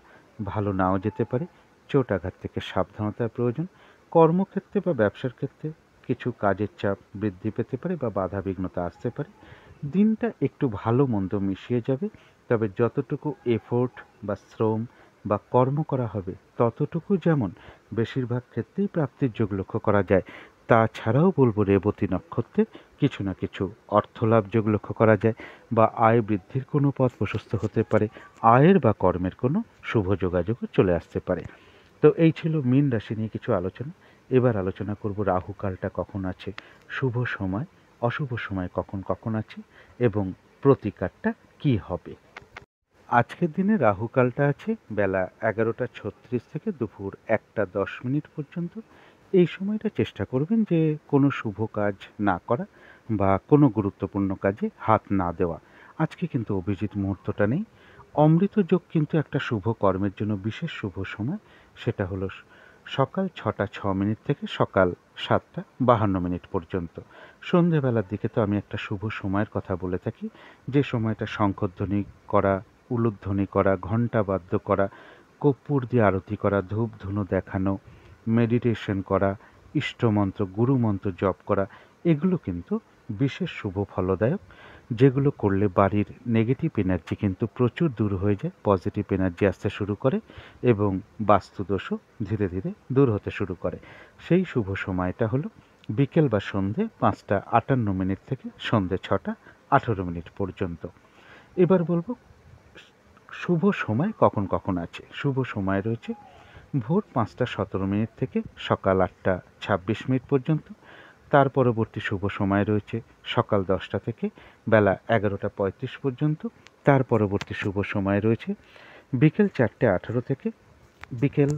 ভালো নাও যেতে পারে। চোট আঘাত থেকে সাবধানতার প্রয়োজন। কর্মক্ষেত্রে বা ব্যবসার ক্ষেত্রে কিছু কাজের চাপ বৃদ্ধি পেতে পারে বা বাধা বিঘ্নতা আসতে পারে। দিনটা একটু ভালো মন্দ মিশিয়ে যাবে, তবে যতটুকু এফোর্ট বা শ্রম বা কর্ম করা হবে ততটুকু যেমন বেশিরভাগ ক্ষেত্রেই প্রাপ্তির যোগ লক্ষ্য করা যায়। তাছাড়াও বলবো রেবতী নক্ষত্রে কিছু না কিছু অর্থলাভ যোগ লক্ষ্য করা যায়, বা আয় বৃদ্ধির কোনো পথ প্রশস্ত হতে পারে। আয়ের বা কর্মের কোনো শুভ যোগাযোগও চলে আসতে পারে। তো এই ছিল মীন রাশি নিয়ে কিছু আলোচনা। এবার আলোচনা করব রাহুকালটা কখন আছে, শুভ সময় অশুভ সময় কখন কখন আছে, এবং প্রতিকারটা কি হবে। আজকের দিনে রাহুকালটা আছে বেলা 11:36 থেকে দুপুর 1:10 পর্যন্ত। এই সময়টা চেষ্টা করবেন যে কোনো শুভ কাজ না করা বা কোনো গুরুত্বপূর্ণ কাজে হাত না দেওয়া। আজকে কিন্তু অভিজিৎ মুহূর্তটা নেই। অমৃত যোগ কিন্তু একটা শুভ কর্মের জন্য বিশেষ শুভ সময়। সেটা হলো সকাল 6:06 থেকে সকাল 7:52 পর্যন্ত। সন্ধেবেলার দিকে তো আমি একটা শুভ সময়ের কথা বলে থাকি, যে সময়টা শঙ্খধ্বনি করা, উলুধ্বনি করা, ঘণ্টা বাদ্য করা, কর্পূর দিয়ে আরতি করা, ধূপ ধুনো দেখানো, মেডিটেশন করা, ইষ্টমন্ত্র গুরুমন্ত্র জপ করা, এগুলো কিন্তু বিশেষ শুভ ফলদায়ক, যেগুলো করলে বাড়ির নেগেটিভ এনার্জি কিন্তু প্রচুর দূর হয়ে যায়, পজিটিভ এনার্জি আসতে শুরু করে এবং বাস্তুদোষও ধীরে ধীরে দূর হতে শুরু করে। সেই শুভ সময়টা হলো বিকেল বা সন্ধে 5:58 থেকে সন্ধে 6:18 পর্যন্ত। এবার বলবো শুভ সময় কখন কখন আছে। শুভ সময় রয়েছে ভোর 5:17 থেকে সকাল 8:26 পর্যন্ত। তার পরবর্তী শুভ সময় রয়েছে সকাল 10টা থেকে বেলা 11:35 পর্যন্ত। তার পরবর্তী শুভ সময় রয়েছে বিকেল 4:18 থেকে বিকেল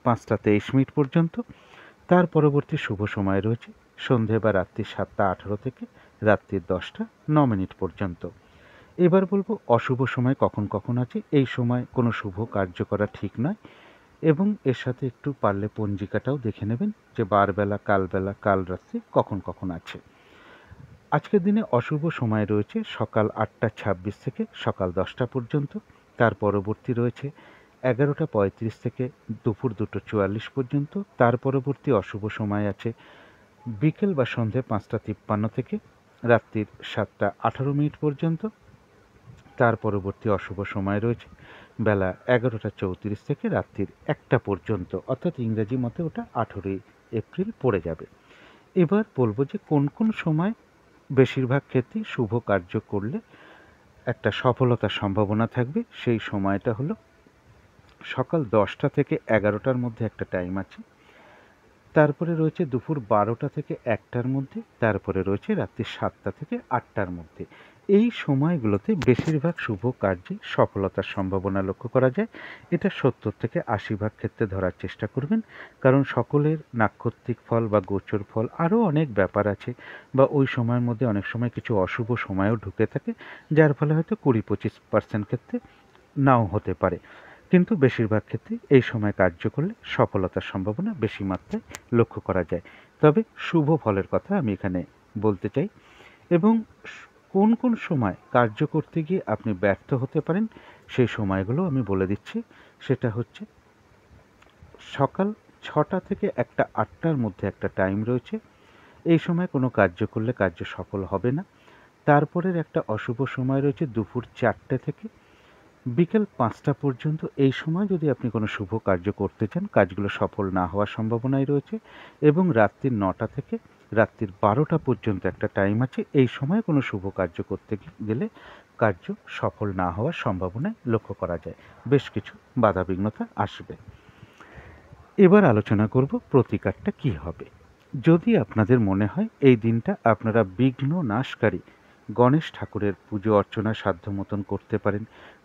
5:23 পর্যন্ত। তার পরবর্তী শুভ সময় রয়েছে সন্ধে বা রাত্রি 7:18 থেকে রাত্রি 10:09 পর্যন্ত। এবার বলবো অশুভ সময় কখন কখন আছে। এই সময় কোনো শুভ কার্য করা ঠিক নয়, এবং এর সাথে একটু পারলে পঞ্জিকাটাও দেখে নেবেন যে বারবেলা, কালবেলা, কাল রাত্রি কখন কখন আছে। আজকের দিনে অশুভ সময় রয়েছে সকাল 8:26 থেকে সকাল 10টা পর্যন্ত। তার পরবর্তী রয়েছে 11:35 থেকে দুপুর 2:44 পর্যন্ত। তার পরবর্তী অশুভ সময় আছে বিকেল বা সন্ধে 5:53 থেকে রাত্রির 7:18 পর্যন্ত। তার পরবর্তী অশুভ সময় রয়েছে বেলা 11:34 থেকে রাত্রির 1টা পর্যন্ত, অর্থাৎ ইংরেজি মতে ওটা 18 এপ্রিল পড়ে যাবে। এবার বলবো যে কোন কোন সময় বেশিরভাগ ক্ষেত্রেই শুভ কার্য করলে একটা সফলতার সম্ভাবনা থাকবে। সেই সময়টা হলো সকাল 10টা থেকে 11টার মধ্যে একটা টাইম আছে, তারপরে রয়েছে দুপুর 12টা থেকে 1টার মধ্যে, তারপরে রয়েছে রাত্রি 7টা থেকে 8টার মধ্যে। এই সময়গুলোতে বেশিরভাগ শুভ কার্যে সফলতার সম্ভাবনা লক্ষ্য করা যায়। এটা 70 থেকে 80 ক্ষেত্রে ধরার চেষ্টা করবেন, কারণ সকলের নাক্ষত্রিক ফল বা গোচর ফল আরও অনেক ব্যাপার আছে, বা ওই সময়ের মধ্যে অনেক সময় কিছু অশুভ সময়ও ঢুকে থাকে, যার ফলে হয়তো 20-25% ক্ষেত্রে নাও হতে পারে। কিন্তু বেশিরভাগ ক্ষেত্রে এই সময় কার্য করলে সফলতার সম্ভাবনা বেশি মাত্রায় লক্ষ্য করা যায়। তবে শুভ ফলের কথা আমি এখানে বলতে চাই, এবং কোন কোন সময় কার্য করতে গিয়ে আপনি ব্যর্থ হতে পারেন সেই সময়গুলো আমি বলে দিচ্ছি। সেটা হচ্ছে সকাল 6টা থেকে 8টার মধ্যে একটা টাইম রয়েছে। এই সময় কোনো কার্য করলে কার্য সফল হবে না। তারপরের একটা অশুভ সময় রয়েছে দুপুর 4টে থেকে বিকেল 5টা পর্যন্ত। এই সময় যদি আপনি কোনো শুভ কার্য করতে চান, কাজগুলো সফল না হওয়ার সম্ভাবনাই রয়েছে। এবং রাত্রি 9টা থেকে রাত্রির 12টা পর্যন্ত একটা টাইম আছে। এই সময়ে কোনো শুভ কার্য করতে গেলে কার্য সফল না হওয়ার সম্ভাবনায় লক্ষ্য করা যায়। বেশ কিছু বাধাবিঘ্নতা আসবে। এবার আলোচনা করব প্রতিকারটা কী হবে। যদি আপনাদের মনে হয় এই দিনটা আপনারা বিঘ্ন নাশকারী গণেশ ঠাকুরের পুজো অর্চনা সাধ্য মতন করতে পারেন।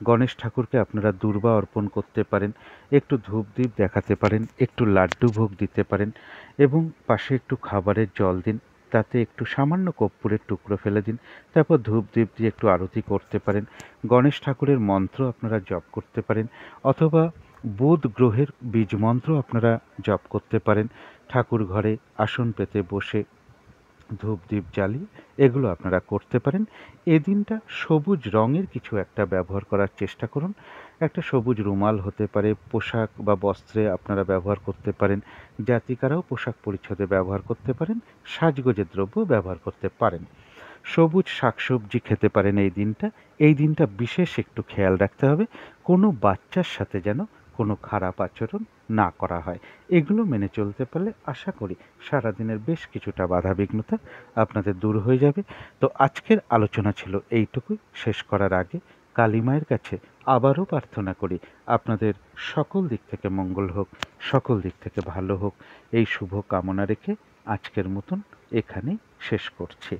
গণেশ ঠাকুরকে আপনারা দূর্বা অর্পণ করতে পারেন, একটু ধূপদীপ দেখাতে পারেন, একটু লাড্ডু ভোগ দিতে পারেন এবং পাশে একটু খাবারের জল দিন, তাতে একটু সামান্য কর্পূরের টুকরো ফেলে দিন, তারপর ধূপদীপ দিয়ে একটু আরতি করতে পারেন। গণেশ ঠাকুরের মন্ত্র আপনারা জপ করতে পারেন, অথবা বুধ গ্রহের বীজ মন্ত্র আপনারা জপ করতে পারেন। ঠাকুর ঘরে আসন পেতে বসে ধূপদীপ জ্বালিয়ে এগুলো আপনারা করতে পারেন। এদিনটা সবুজ রঙের কিছু একটা ব্যবহার করার চেষ্টা করুন। একটা সবুজ রুমাল হতে পারে, পোশাক বা বস্ত্রে আপনারা ব্যবহার করতে পারেন, জাতিকারাও পোশাক পরিচ্ছদে ব্যবহার করতে পারেন, সাজগোজের দ্রব্য ব্যবহার করতে পারেন। সবুজ শাকসবজি খেতে পারেন এই দিনটা। এই দিনটা বিশেষ একটু খেয়াল রাখতে হবে কোনো বাচ্চার সাথে যেন কোনো খারাপ আচরণ না করা হয়। এগুলো মেনে চলতে পারলে আশা করি সারাদিনের বেশ কিছুটা বাধাবিঘ্নতা আপনাদের দূর হয়ে যাবে। তো আজকের আলোচনা ছিল এইটুকুই। শেষ করার আগে কালী মায়ের কাছে আবারও প্রার্থনা করি আপনাদের সকল দিক থেকে মঙ্গল হোক, সকল দিক থেকে ভালো হোক, এই শুভ কামনা রেখে আজকের মতন এখানেই শেষ করছি।